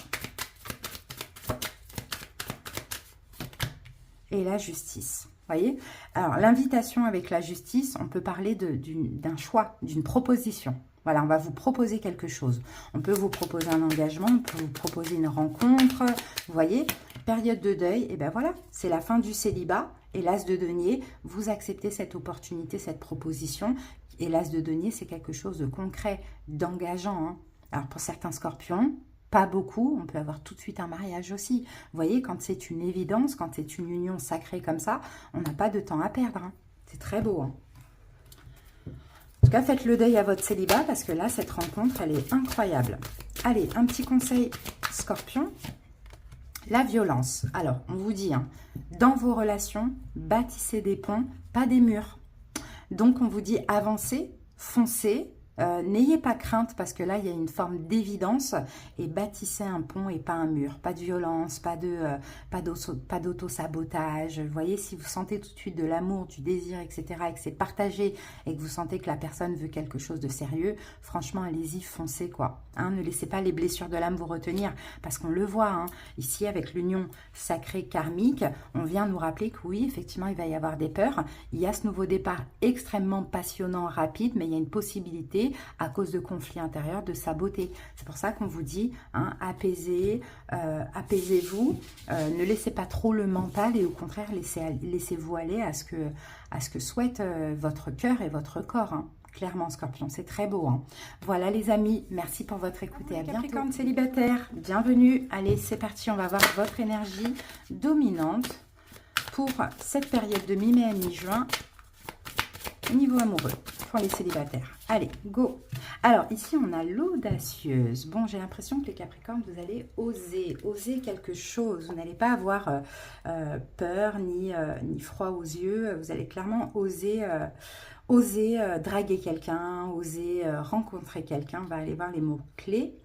Et la justice, voyez. Alors l'invitation avec la justice, on peut parler d'un choix, d'une proposition. Voilà, on va vous proposer quelque chose. On peut vous proposer un engagement, on peut vous proposer une rencontre, vous voyez. Période de deuil, et ben voilà, c'est la fin du célibat. Et l'as de denier, vous acceptez cette opportunité, cette proposition. Et l'as de denier, c'est quelque chose de concret, d'engageant. Hein. Alors pour certains scorpions, pas beaucoup, on peut avoir tout de suite un mariage aussi. Vous voyez, quand c'est une évidence, quand c'est une union sacrée comme ça, on n'a pas de temps à perdre. Hein. C'est très beau. Hein. En tout cas, faites le deuil à votre célibat parce que là, cette rencontre, elle est incroyable. Allez, un petit conseil scorpion. La violence. Alors, on vous dit, hein, dans vos relations, bâtissez des ponts, pas des murs. Donc, on vous dit avancez, foncez. N'ayez pas crainte parce que là, il y a une forme d'évidence et bâtissez un pont et pas un mur. Pas de violence, pas d'auto-sabotage. Vous voyez, si vous sentez tout de suite de l'amour, du désir, etc. et que c'est partagé et que vous sentez que la personne veut quelque chose de sérieux, franchement, allez-y, foncez quoi. Hein, ne laissez pas les blessures de l'âme vous retenir parce qu'on le voit. Hein, ici, avec l'union sacrée karmique, on vient nous rappeler que oui, effectivement, il va y avoir des peurs. Il y a ce nouveau départ extrêmement passionnant, rapide, mais il y a une possibilité à cause de conflits intérieurs, de saboter. C'est pour ça qu'on vous dit, hein, apaisez-vous, ne laissez pas trop le mental et au contraire, laissez-vous aller à ce que souhaite votre cœur et votre corps. Hein. Clairement, Scorpion, c'est très beau. Hein. Voilà les amis, merci pour votre écoute et à bientôt. Capricorne célibataire, bienvenue. Allez, c'est parti, on va voir votre énergie dominante pour cette période de mi-mai à mi-juin au niveau amoureux pour les célibataires. Allez, go. Alors, ici, on a l'audacieuse. Bon, j'ai l'impression que les Capricornes, vous allez oser quelque chose. Vous n'allez pas avoir peur ni froid aux yeux. Vous allez clairement oser draguer quelqu'un, oser rencontrer quelqu'un. On va aller voir les mots-clés.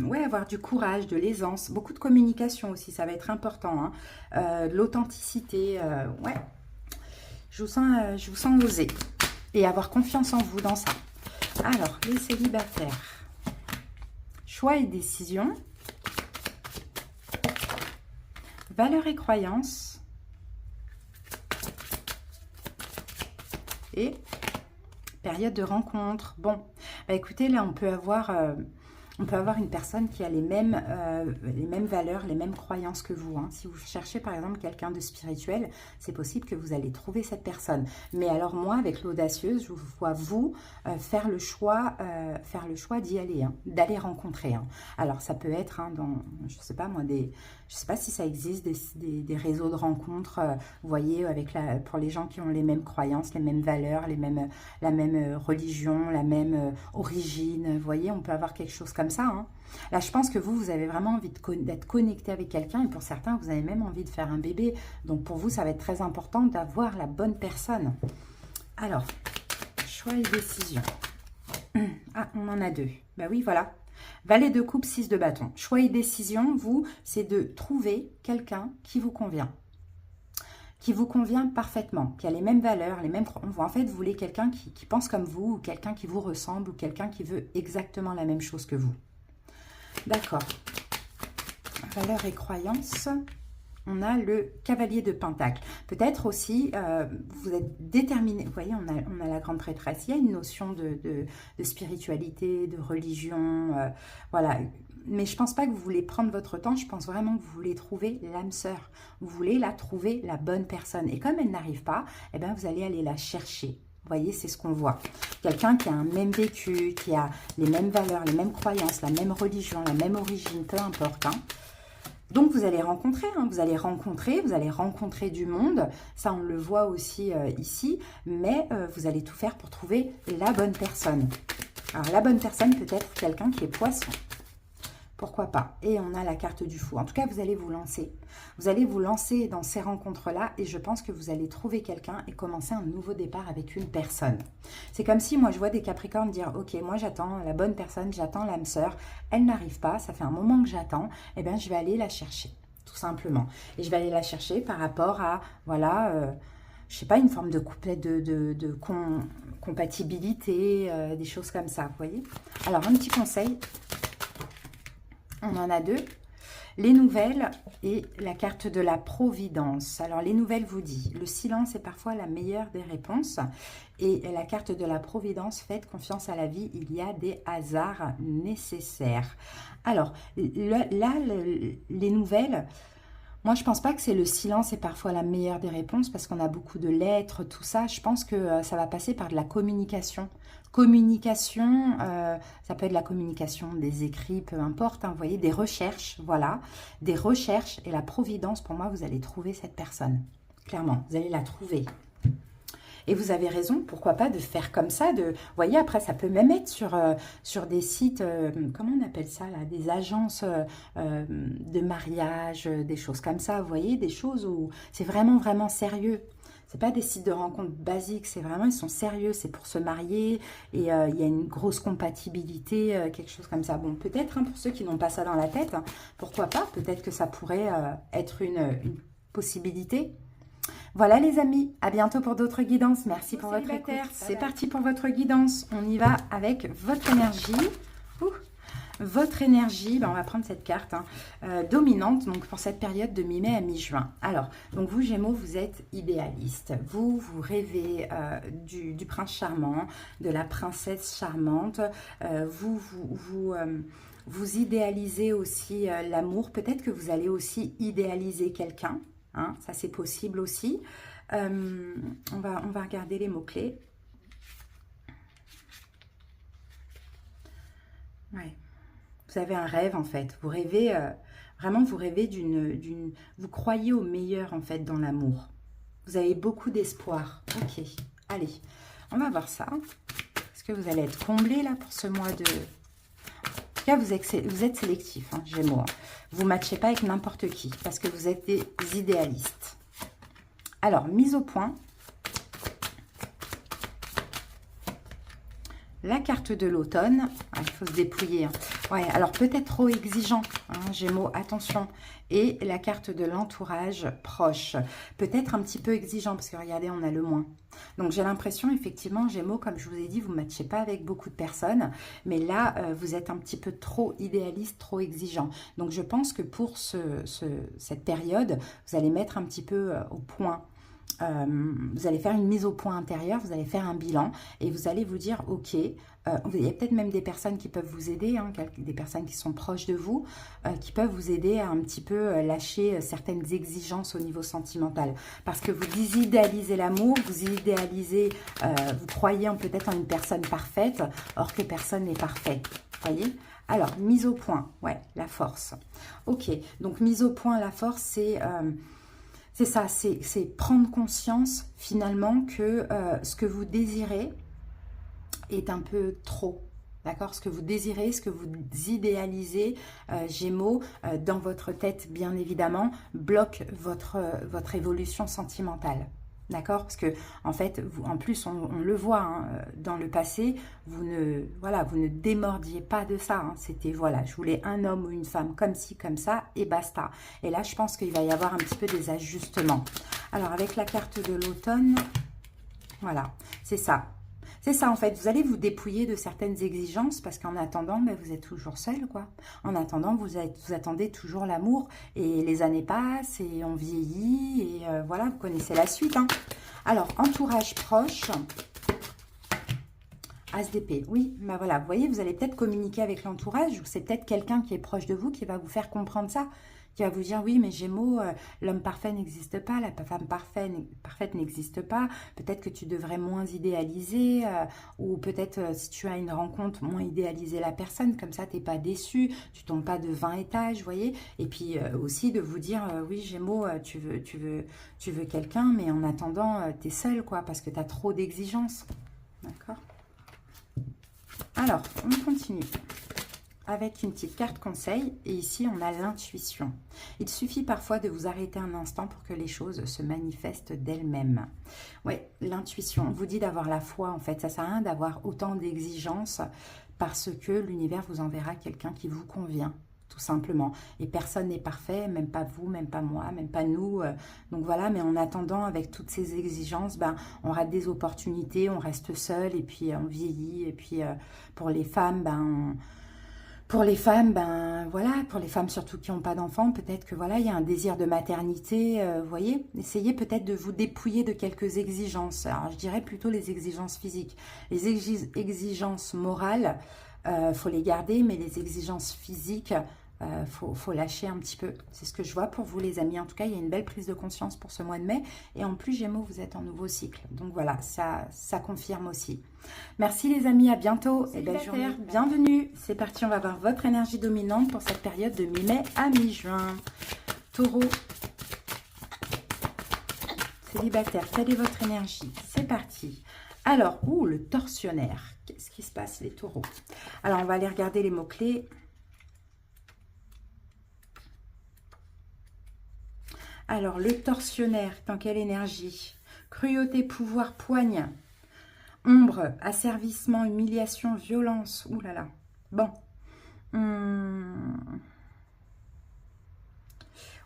Ouais, avoir du courage, de l'aisance, beaucoup de communication aussi, ça va être important. Hein. De l'authenticité, ouais. Je vous sens oser et avoir confiance en vous dans ça. Alors, les célibataires. Choix et décision. Valeurs et croyances. Et période de rencontre. Bon, bah écoutez, là, on peut avoir une personne qui a les mêmes valeurs, les mêmes croyances que vous. Hein. Si vous cherchez par exemple quelqu'un de spirituel, c'est possible que vous allez trouver cette personne. Mais alors moi, avec l'audacieuse, je vous vois faire le choix d'y aller, hein, d'aller rencontrer. Hein. Alors ça peut être dans, je sais pas moi, je sais pas si ça existe des réseaux de rencontres, vous voyez, pour les gens qui ont les mêmes croyances, les mêmes valeurs, la même religion, la même origine. Vous voyez, on peut avoir quelque chose comme ça. Hein. Là, je pense que vous avez vraiment envie d'être connecté avec quelqu'un et pour certains, vous avez même envie de faire un bébé. Donc, pour vous, ça va être très important d'avoir la bonne personne. Alors, choix et décision. Ah, on en a deux. Bah oui, voilà. Valet de coupe, 6 de bâton. Choix et décision, vous, c'est de trouver quelqu'un qui vous convient. Qui vous convient parfaitement, qui a les mêmes valeurs, les mêmes... En fait, vous voulez quelqu'un qui pense comme vous, ou quelqu'un qui vous ressemble, ou quelqu'un qui veut exactement la même chose que vous. D'accord. Valeurs et croyances. On a le cavalier de pentacle. Peut-être aussi, vous êtes déterminé. Vous voyez, on a la grande prêtresse. Il y a une notion de spiritualité, de religion. Voilà. Mais je ne pense pas que vous voulez prendre votre temps. Je pense vraiment que vous voulez trouver l'âme sœur. Vous voulez trouver la bonne personne. Et comme elle n'arrive pas, eh bien, vous allez aller la chercher. Vous voyez, c'est ce qu'on voit. Quelqu'un qui a un même vécu, qui a les mêmes valeurs, les mêmes croyances, la même religion, la même origine, peu importe. Hein. Donc, vous allez rencontrer, hein, vous allez rencontrer du monde. Ça, on le voit aussi ici. Mais vous allez tout faire pour trouver la bonne personne. Alors, la bonne personne peut être quelqu'un qui est poisson. Pourquoi pas? Et on a la carte du fou. En tout cas, vous allez vous lancer. Vous allez vous lancer dans ces rencontres-là et je pense que vous allez trouver quelqu'un et commencer un nouveau départ avec une personne. C'est comme si moi, je vois des Capricornes dire « Ok, moi, j'attends la bonne personne, j'attends l'âme sœur. Elle n'arrive pas, ça fait un moment que j'attends. Eh bien, je vais aller la chercher, tout simplement. Et je vais aller la chercher par rapport à, voilà, je sais pas, une forme de couplet de compatibilité, des choses comme ça, vous voyez. Alors, un petit conseil. On en a deux. Les nouvelles et la carte de la providence. Alors, les nouvelles vous dit, le silence est parfois la meilleure des réponses. Et la carte de la providence, faites confiance à la vie, il y a des hasards nécessaires. Alors, là, les nouvelles... Moi, je pense pas que c'est le silence est parfois la meilleure des réponses parce qu'on a beaucoup de lettres, tout ça. Je pense que ça va passer par de la communication. Communication, ça peut être la communication, des écrits, peu importe, hein, vous voyez, des recherches, voilà. Des recherches et la providence, pour moi, vous allez trouver cette personne. Clairement, vous allez la trouver. Et vous avez raison, pourquoi pas de faire comme ça. Vous voyez, après, ça peut même être sur des sites, comment on appelle ça là, des agences de mariage, des choses comme ça. Vous voyez, des choses où c'est vraiment, vraiment sérieux. C'est pas des sites de rencontres basiques, c'est vraiment, ils sont sérieux, c'est pour se marier et il y a une grosse compatibilité, quelque chose comme ça. Bon, peut-être, hein, pour ceux qui n'ont pas ça dans la tête, hein, pourquoi pas, peut-être que ça pourrait être une possibilité. Voilà les amis, à bientôt pour d'autres guidances. Merci pour votre écoute. C'est parti pour votre guidance. On y va avec votre énergie. Votre énergie, ben on va prendre cette carte dominante donc pour cette période de mi-mai à mi-juin. Alors, donc vous Gémeaux, vous êtes idéaliste. Vous rêvez du prince charmant, de la princesse charmante. Vous idéalisez aussi l'amour. Peut-être que vous allez aussi idéaliser quelqu'un. Hein, ça, c'est possible aussi. On va regarder les mots-clés. Ouais. vous avez un rêve en fait. Vous rêvez, vraiment vous rêvez vous croyez au meilleur en fait dans l'amour. Vous avez beaucoup d'espoir. Ok, allez, on va voir ça. Est-ce que vous allez être comblé là pour ce mois de... En tout cas, vous êtes sélectif, hein, Gémeaux. Hein. Vous ne matchez pas avec n'importe qui parce que vous êtes des idéalistes. Alors, mise au point. La carte de l'automne. Ah, il faut se dépouiller. Hein. Ouais, alors peut-être trop exigeant, hein, Gémeaux, attention. Et la carte de l'entourage proche. Peut-être un petit peu exigeant parce que regardez, on a le moins. Donc j'ai l'impression, effectivement, Gémeaux, comme je vous ai dit, vous ne matchez pas avec beaucoup de personnes. Mais là, vous êtes un petit peu trop idéaliste, trop exigeant. Donc je pense que pour cette période, vous allez mettre un petit peu au point. Vous allez faire une mise au point intérieure, vous allez faire un bilan et vous allez vous dire, ok, il y a peut-être même des personnes qui peuvent vous aider, hein, des personnes qui sont proches de vous, qui peuvent vous aider à un petit peu lâcher certaines exigences au niveau sentimental. Parce que vous idéalisez l'amour, vous idéalisez, vous croyez peut-être en une personne parfaite, or que personne n'est parfait. Voyez ? Alors, mise au point, ouais, la force. Ok, donc mise au point, la force, c'est ça, c'est prendre conscience finalement que ce que vous désirez est un peu trop. D'accord? Ce que vous désirez, ce que vous idéalisez, Gémeaux, dans votre tête bien évidemment, bloque votre évolution sentimentale. D'accord? Parce que en fait, en plus, on le voit hein, dans le passé, vous ne démordiez pas de ça. Hein. C'était, voilà, je voulais un homme ou une femme comme ci, comme ça, et basta. Et là, je pense qu'il va y avoir un petit peu des ajustements. Alors, avec la carte de l'automne, voilà, c'est ça. C'est ça, en fait, vous allez vous dépouiller de certaines exigences parce qu'en attendant, ben, vous êtes toujours seul, quoi. En attendant, vous attendez toujours l'amour et les années passent et on vieillit et voilà, vous connaissez la suite. Hein. Alors, entourage proche, As d'épée, oui, ben voilà, vous voyez, vous allez peut-être communiquer avec l'entourage ou c'est peut-être quelqu'un qui est proche de vous qui va vous faire comprendre ça. Qui va vous dire, oui, mais Gémeaux, l'homme parfait n'existe pas, la femme parfaite n'existe pas. Peut-être que tu devrais moins idéaliser, ou peut-être si tu as une rencontre, moins idéaliser la personne, comme ça, tu n'es pas déçu, tu tombes pas de 20 étages, vous voyez. Et puis aussi de vous dire, oui, Gémeaux, tu veux quelqu'un, mais en attendant, tu es seul, quoi, parce que tu as trop d'exigences. D'accord? Alors, on continue. Avec une petite carte conseil, et ici on a l'intuition. Il suffit parfois de vous arrêter un instant pour que les choses se manifestent d'elles-mêmes. Oui, l'intuition, on vous dit d'avoir la foi en fait, ça sert à rien d'avoir autant d'exigences parce que l'univers vous enverra quelqu'un qui vous convient, tout simplement. Et personne n'est parfait, même pas vous, même pas moi, même pas nous. Donc voilà, mais en attendant, avec toutes ces exigences, ben, on rate des opportunités, on reste seul et puis on vieillit. Et puis pour les femmes, voilà, pour les femmes surtout qui n'ont pas d'enfants, peut-être que voilà, il y a un désir de maternité, vous voyez. Essayez peut-être de vous dépouiller de quelques exigences. Alors, je dirais plutôt les exigences physiques. Les exigences morales, faut les garder, mais les exigences physiques, faut lâcher un petit peu. C'est ce que je vois pour vous les amis. En tout cas, il y a une belle prise de conscience pour ce mois de mai. Et en plus, Gémeaux, vous êtes en nouveau cycle. Donc voilà, ça confirme aussi. Merci les amis, à bientôt. Et belle journée. Bienvenue. C'est parti, on va voir votre énergie dominante pour cette période de mi-mai à mi-juin. Taureau. Célibataire, quelle est votre énergie? C'est parti. Alors, le tortionnaire. Qu'est-ce qui se passe les taureaux? Alors, on va aller regarder les mots-clés. Alors, le tortionnaire, dans quelle énergie? Cruauté, pouvoir, poigne. Ombre, asservissement, humiliation, violence. Ouh là là. Bon.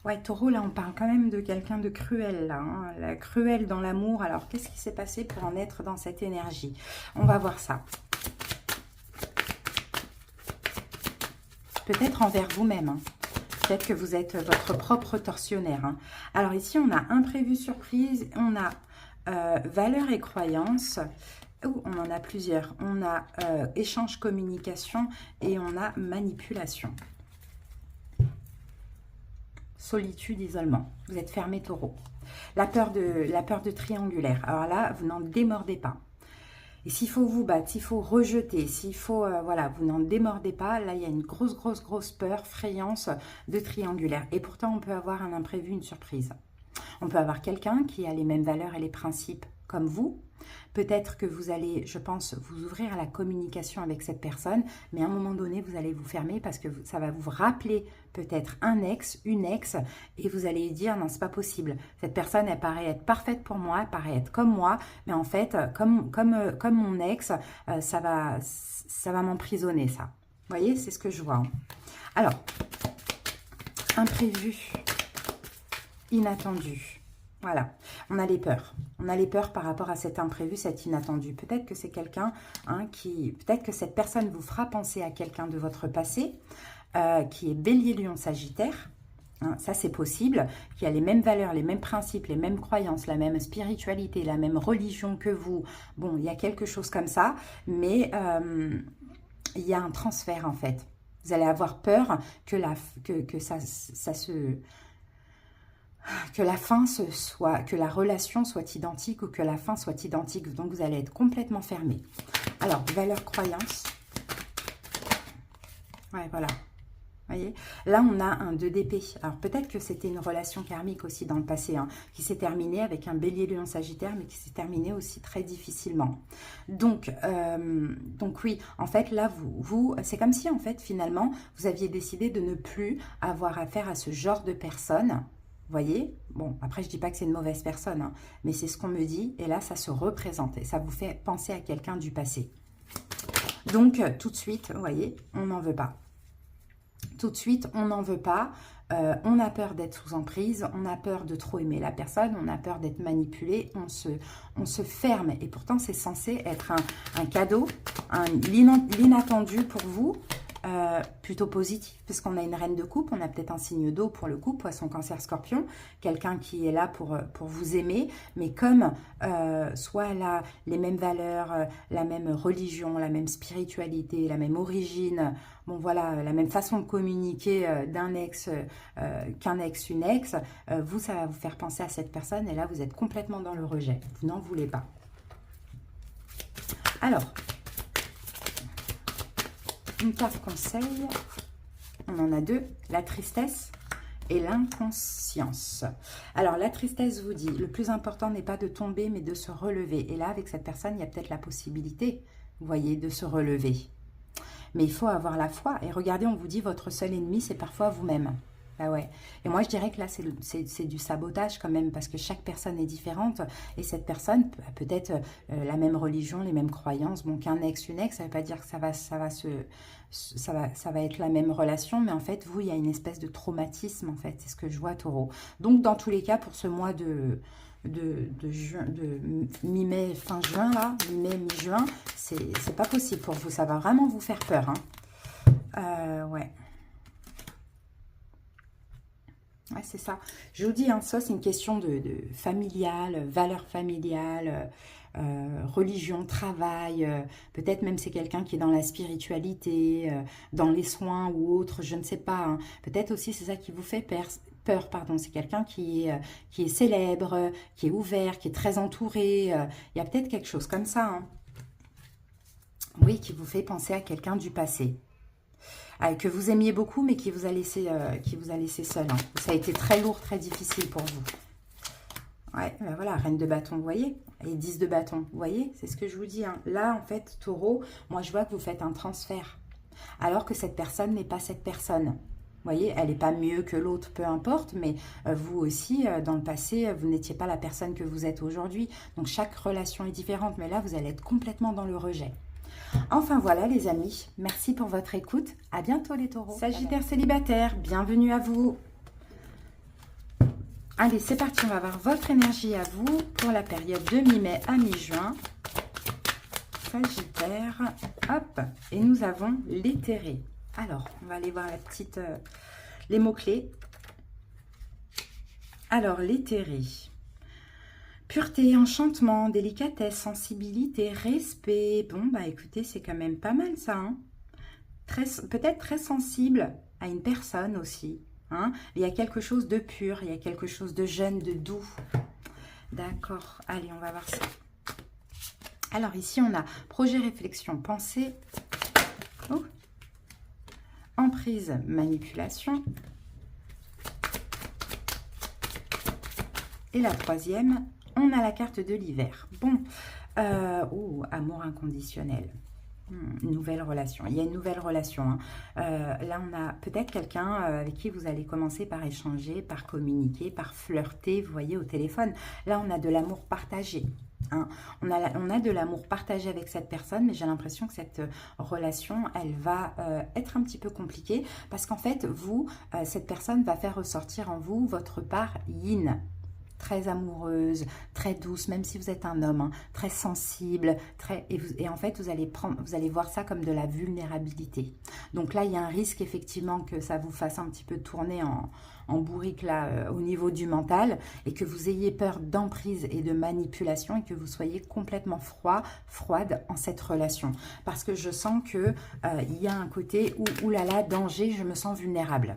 Ouais, taureau, là, on parle quand même de quelqu'un de cruel, là. Hein. La cruelle dans l'amour. Alors, qu'est-ce qui s'est passé pour en être dans cette énergie? On va voir ça. Peut-être envers vous-même, hein. Peut-être que vous êtes votre propre tortionnaire. Hein. Alors ici, on a imprévu, surprise, on a valeurs et croyances. On en a plusieurs. On a échange, communication et on a manipulation. Solitude, isolement. Vous êtes fermé, taureau. La peur de triangulaire. Alors là, vous n'en démordez pas. Et s'il faut vous battre, s'il faut rejeter, s'il faut, voilà, vous n'en démordez pas, là, il y a une grosse peur, frayance de triangulaire. Et pourtant, on peut avoir un imprévu, une surprise. On peut avoir quelqu'un qui a les mêmes valeurs et les principes comme vous. Peut-être que vous allez, je pense, vous ouvrir à la communication avec cette personne, mais à un moment donné, vous allez vous fermer parce que ça va vous rappeler peut-être un ex, une ex, et vous allez dire non, c'est pas possible. Cette personne, elle paraît être parfaite pour moi, elle paraît être comme moi, mais en fait, comme mon ex, ça va m'emprisonner, ça. Vous voyez, c'est ce que je vois. Hein. Alors, imprévu, inattendu. Voilà, on a les peurs. On a les peurs par rapport à cet imprévu, cet inattendu. Peut-être que c'est quelqu'un peut-être que cette personne vous fera penser à quelqu'un de votre passé, qui est Bélier, Lion, Sagittaire. Hein, ça, c'est possible, qui a les mêmes valeurs, les mêmes principes, les mêmes croyances, la même spiritualité, la même religion que vous. Bon, il y a quelque chose comme ça, mais il y a un transfert, en fait. Vous allez avoir peur que la relation soit identique ou que la fin soit identique. Donc, vous allez être complètement fermé. Alors, valeur croyance. Ouais, voilà. Vous voyez, là, on a un 2 d'épée. Alors, peut-être que c'était une relation karmique aussi dans le passé, hein, qui s'est terminée avec un bélier, lion, sagittaire, mais qui s'est terminée aussi très difficilement. Donc oui, en fait, là, c'est comme si, en fait, finalement, vous aviez décidé de ne plus avoir affaire à ce genre de personnes. Vous voyez, bon, après, je dis pas que c'est une mauvaise personne, hein, mais c'est ce qu'on me dit, et là, ça se représente, et ça vous fait penser à quelqu'un du passé. Donc, tout de suite, vous voyez, on n'en veut pas. Tout de suite, on n'en veut pas. On a peur d'être sous emprise, on a peur de trop aimer la personne, on a peur d'être manipulé, on se ferme. Et pourtant, c'est censé être un cadeau, l'inattendu pour vous, plutôt positif, puisqu'on a une reine de coupe, on a peut-être un signe d'eau pour le coup, poisson, cancer, scorpion, quelqu'un qui est là pour vous aimer, mais comme soit elle a les mêmes valeurs, la même religion, la même spiritualité, la même origine, bon voilà, la même façon de communiquer d'un ex qu'un ex, une ex, vous, ça va vous faire penser à cette personne, et là, vous êtes complètement dans le rejet, vous n'en voulez pas. Alors, une carte conseil, on en a deux, la tristesse et l'inconscience. Alors, la tristesse vous dit, le plus important n'est pas de tomber, mais de se relever. Et là, avec cette personne, il y a peut-être la possibilité, vous voyez, de se relever. Mais il faut avoir la foi. Et regardez, on vous dit, votre seul ennemi, c'est parfois vous-même. Ah ouais. Et moi, je dirais que là, c'est du sabotage quand même, parce que chaque personne est différente. Et cette personne a peut-être la même religion, les mêmes croyances. Bon, qu'un ex, une ex, ça ne veut pas dire que ça va être la même relation. Mais en fait, vous, il y a une espèce de traumatisme, en fait. C'est ce que je vois, Taureau. Donc, dans tous les cas, pour ce mois de mi-mai, fin juin, là, mi-mai, mi-juin, c'est pas possible pour vous. Ça va vraiment vous faire peur. Hein. Ouais. Ouais, c'est ça. Je vous dis, hein, ça, c'est une question de familiale, valeur familiale, religion, travail. Peut-être même c'est quelqu'un qui est dans la spiritualité, dans les soins ou autre, je ne sais pas. Hein. Peut-être aussi c'est ça qui vous fait peur, pardon. C'est quelqu'un qui est célèbre, qui est ouvert, qui est très entouré. Il y a peut-être quelque chose comme ça. Hein. Oui, qui vous fait penser à quelqu'un du passé. Que vous aimiez beaucoup, mais qui vous a laissé seul. Hein. Ça a été très lourd, très difficile pour vous. Ouais, ben voilà, reine de bâton, vous voyez, et 10 de bâton, vous voyez, c'est ce que je vous dis. Hein. Là, en fait, Taureau, moi, je vois que vous faites un transfert, alors que cette personne n'est pas cette personne. Vous voyez, elle n'est pas mieux que l'autre, peu importe, mais vous aussi, dans le passé, vous n'étiez pas la personne que vous êtes aujourd'hui. Donc, chaque relation est différente, mais là, vous allez être complètement dans le rejet. Enfin voilà les amis, merci pour votre écoute, à bientôt les taureaux. Sagittaire célibataire, bienvenue à vous. Allez c'est parti, on va voir votre énergie à vous pour la période de mi-mai à mi-juin. Sagittaire, hop, et nous avons l'éthéré. Alors, on va aller voir les mots-clés. Alors, l'éthéré. Pureté, enchantement, délicatesse, sensibilité, respect. Bon, bah écoutez, c'est quand même pas mal ça. Hein. Peut-être très sensible à une personne aussi. Hein. Il y a quelque chose de pur, il y a quelque chose de jeune, de doux. D'accord, allez, on va voir ça. Alors ici, on a projet, réflexion, pensée, emprise, manipulation. Et la troisième, on a la carte de l'hiver. Bon, amour inconditionnel. Nouvelle relation. Il y a une nouvelle relation. Hein. Là, on a peut-être quelqu'un avec qui vous allez commencer par échanger, par communiquer, par flirter, vous voyez, au téléphone. Là, on a de l'amour partagé. Hein. On a de l'amour partagé avec cette personne, mais j'ai l'impression que cette relation, elle va être un petit peu compliquée parce qu'en fait, vous, cette personne va faire ressortir en vous votre part yin. Très amoureuse, très douce, même si vous êtes un homme, hein, très sensible, et en fait, vous allez voir ça comme de la vulnérabilité. Donc là, il y a un risque effectivement que ça vous fasse un petit peu tourner en bourrique là, au niveau du mental, et que vous ayez peur d'emprise et de manipulation, et que vous soyez complètement froide en cette relation. Parce que je sens que il y a un côté où, oulala, danger, je me sens vulnérable.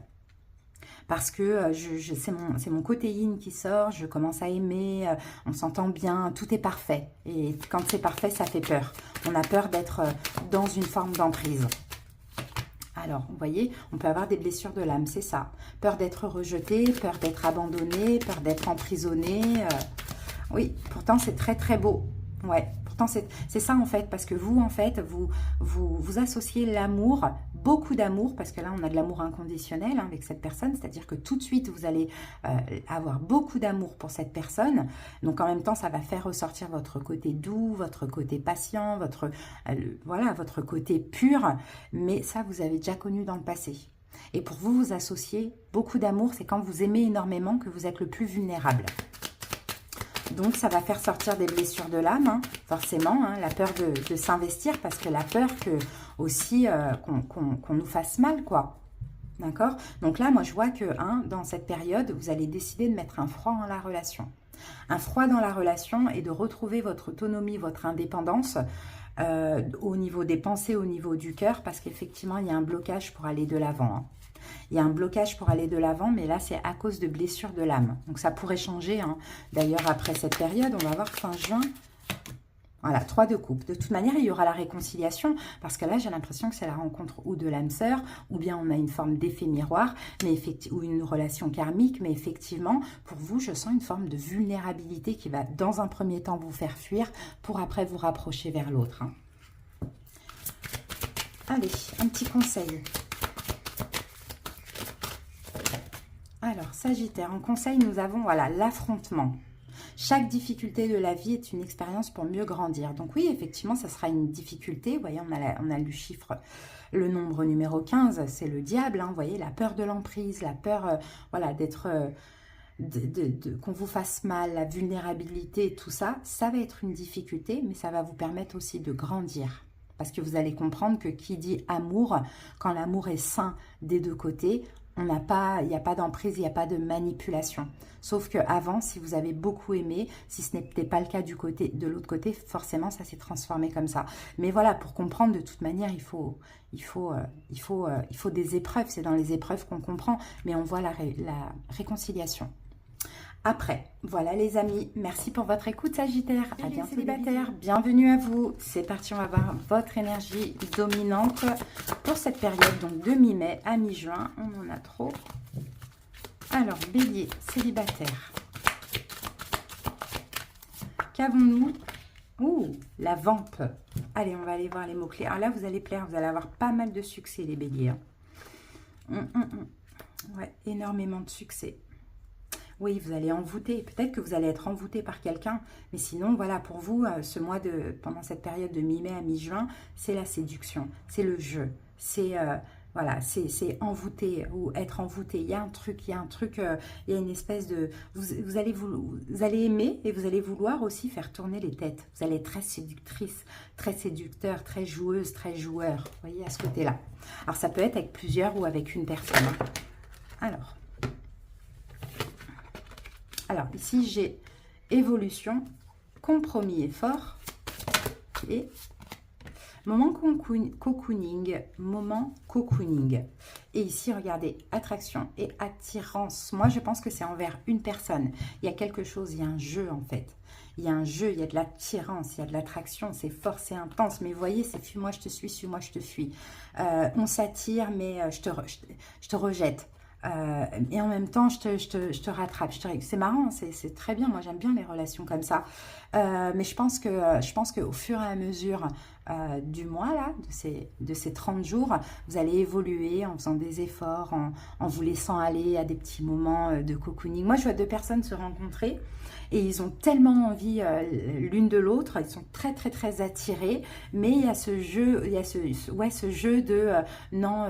Parce que c'est mon côté yin qui sort, je commence à aimer, on s'entend bien, tout est parfait. Et quand c'est parfait, ça fait peur. On a peur d'être dans une forme d'emprise. Alors, vous voyez, on peut avoir des blessures de l'âme, c'est ça. Peur d'être rejeté, peur d'être abandonné, peur d'être emprisonné. Oui, pourtant c'est très très beau. Ouais, pourtant c'est ça en fait, parce que vous en fait, vous associez l'amour, beaucoup d'amour, parce que là on a de l'amour inconditionnel hein, avec cette personne, c'est-à-dire que tout de suite vous allez avoir beaucoup d'amour pour cette personne, donc en même temps ça va faire ressortir votre côté doux, votre côté patient, voilà, votre côté pur, mais ça vous avez déjà connu dans le passé. Et pour vous, vous associez beaucoup d'amour, c'est quand vous aimez énormément que vous êtes le plus vulnérable. Donc, ça va faire sortir des blessures de l'âme, hein, forcément, hein, la peur de s'investir, parce que la peur que aussi qu'on nous fasse mal, quoi. D'accord? Donc là, moi, je vois que dans cette période, vous allez décider de mettre un froid dans la relation. Un froid dans la relation et de retrouver votre autonomie, votre indépendance au niveau des pensées, au niveau du cœur, parce qu'effectivement, il y a un blocage pour aller de l'avant, hein. Il y a un blocage pour aller de l'avant, mais là, c'est à cause de blessures de l'âme. Donc, ça pourrait changer. Hein. D'ailleurs, après cette période, on va voir fin juin. Voilà, 3 de coupe. De toute manière, il y aura la réconciliation, parce que là, j'ai l'impression que c'est la rencontre ou de l'âme sœur, ou bien on a une forme d'effet miroir, ou une relation karmique. Mais effectivement, pour vous, je sens une forme de vulnérabilité qui va, dans un premier temps, vous faire fuir, pour après vous rapprocher vers l'autre. Hein. Allez, un petit conseil. Alors, Sagittaire, en conseil, nous avons voilà l'affrontement. Chaque difficulté de la vie est une expérience pour mieux grandir. Donc oui, effectivement, ça sera une difficulté. Vous voyez, on a le chiffre, le nombre numéro 15, c'est le diable. Hein, vous voyez, la peur de l'emprise, la peur voilà, d'être... qu'on vous fasse mal, la vulnérabilité, tout ça, ça va être une difficulté, mais ça va vous permettre aussi de grandir. Parce que vous allez comprendre que qui dit amour, quand l'amour est sain des deux côtés, il n'y a pas d'emprise, il n'y a pas de manipulation. Sauf qu'avant, si vous avez beaucoup aimé, si ce n'était pas le cas de l'autre côté, forcément, ça s'est transformé comme ça. Mais voilà, pour comprendre, de toute manière, il faut des épreuves. C'est dans les épreuves qu'on comprend, mais on voit la réconciliation. Après, voilà les amis, merci pour votre écoute Sagittaire, à bientôt célibataires, bienvenue à vous. C'est parti, on va voir votre énergie dominante pour cette période, donc de mi-mai à mi-juin, on en a trop. Alors, Bélier, célibataire, qu'avons-nous? Ouh, la vampe. Allez, on va aller voir les mots-clés. Alors là, vous allez plaire, vous allez avoir pas mal de succès les béliers. Ouais, énormément de succès. Oui, vous allez envoûter. Peut-être que vous allez être envoûté par quelqu'un. Mais sinon, voilà, pour vous, pendant cette période de mi-mai à mi-juin, c'est la séduction. C'est le jeu. C'est voilà, c'est envoûter ou être envoûté. Il y a un truc, il y a une espèce de... Vous allez aimer et vous allez vouloir aussi faire tourner les têtes. Vous allez être très séductrice, très séducteur, très joueuse, très joueur. Vous voyez, à ce côté-là. Alors, ça peut être avec plusieurs ou avec une personne. Alors, ici, j'ai évolution, compromis et fort et moment cocooning, moment cocooning. Et ici, regardez, attraction et attirance. Moi, je pense que c'est envers une personne. Il y a quelque chose, il y a un jeu en fait. Il y a un jeu, il y a de l'attirance, il y a de l'attraction, c'est fort, c'est intense. Mais vous voyez, c'est fuis-moi, je te suis-moi, je te fuis. On s'attire, mais je te rejette. Et en même temps, je te rattrape. C'est marrant, c'est très bien. Moi, j'aime bien les relations comme ça. Mais je pense qu'au fur et à mesure du mois, là, de ces 30 jours, vous allez évoluer en faisant des efforts, en vous laissant aller à des petits moments de cocooning. Moi, je vois deux personnes se rencontrer et ils ont tellement envie l'une de l'autre, ils sont très, très, très attirés, mais il y a ce jeu, il y a ce jeu de non,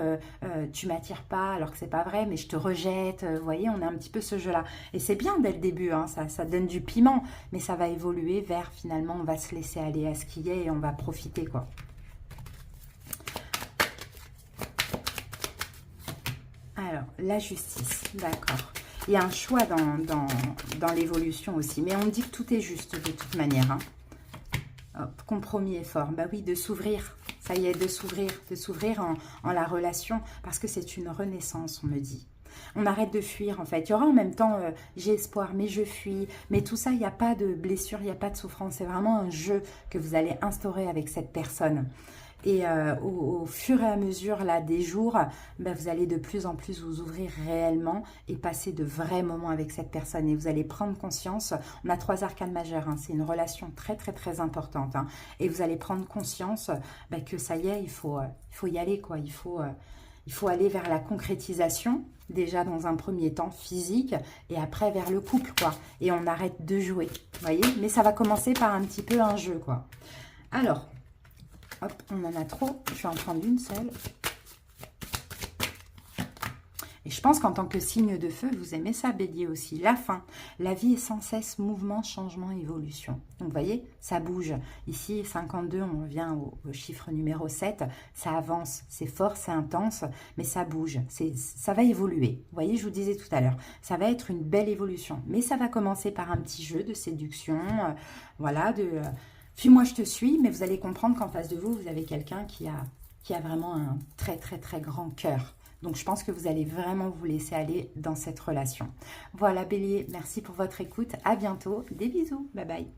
tu m'attires pas alors que c'est pas vrai, mais je te rejette. Vous voyez, on a un petit peu ce jeu-là. Et c'est bien dès le début, hein, ça donne du piment, mais ça va évoluer vers finalement, on va se laisser aller à ce qui est et on va profiter, quoi. Alors, la justice, d'accord. Il y a un choix dans l'évolution aussi, mais on dit que tout est juste de toute manière, hein. Hop, compromis et fort. Bah oui, de s'ouvrir. Ça y est, de s'ouvrir en la relation, parce que c'est une renaissance, on me dit. On arrête de fuir, en fait. Il y aura en même temps, j'ai espoir, mais je fuis. Mais tout ça, il n'y a pas de blessure, il n'y a pas de souffrance. C'est vraiment un jeu que vous allez instaurer avec cette personne. Et au fur et à mesure là, des jours, ben, vous allez de plus en plus vous ouvrir réellement et passer de vrais moments avec cette personne. Et vous allez prendre conscience, on a 3 arcanes majeures, hein, c'est une relation très très très importante. Hein, et vous allez prendre conscience ben, que ça y est, il faut y aller, quoi. Il faut aller vers la concrétisation, déjà dans un premier temps physique, et après vers le couple, quoi. Et on arrête de jouer, vous voyez. Mais ça va commencer par un petit peu un jeu, quoi. Alors, hop, on en a trop. Je vais en prendre une seule. Et je pense qu'en tant que signe de feu, vous aimez ça, Bélier aussi. La fin. La vie est sans cesse mouvement, changement, évolution. Donc, vous voyez, ça bouge. Ici, 52, on revient au chiffre numéro 7. Ça avance. C'est fort, c'est intense, mais ça bouge. Ça va évoluer. Vous voyez, je vous disais tout à l'heure, ça va être une belle évolution. Mais ça va commencer par un petit jeu de séduction. Voilà, puis moi, je te suis, mais vous allez comprendre qu'en face de vous, vous avez quelqu'un qui a vraiment un très, très, très grand cœur. Donc, je pense que vous allez vraiment vous laisser aller dans cette relation. Voilà, Bélier, merci pour votre écoute. À bientôt. Des bisous. Bye bye.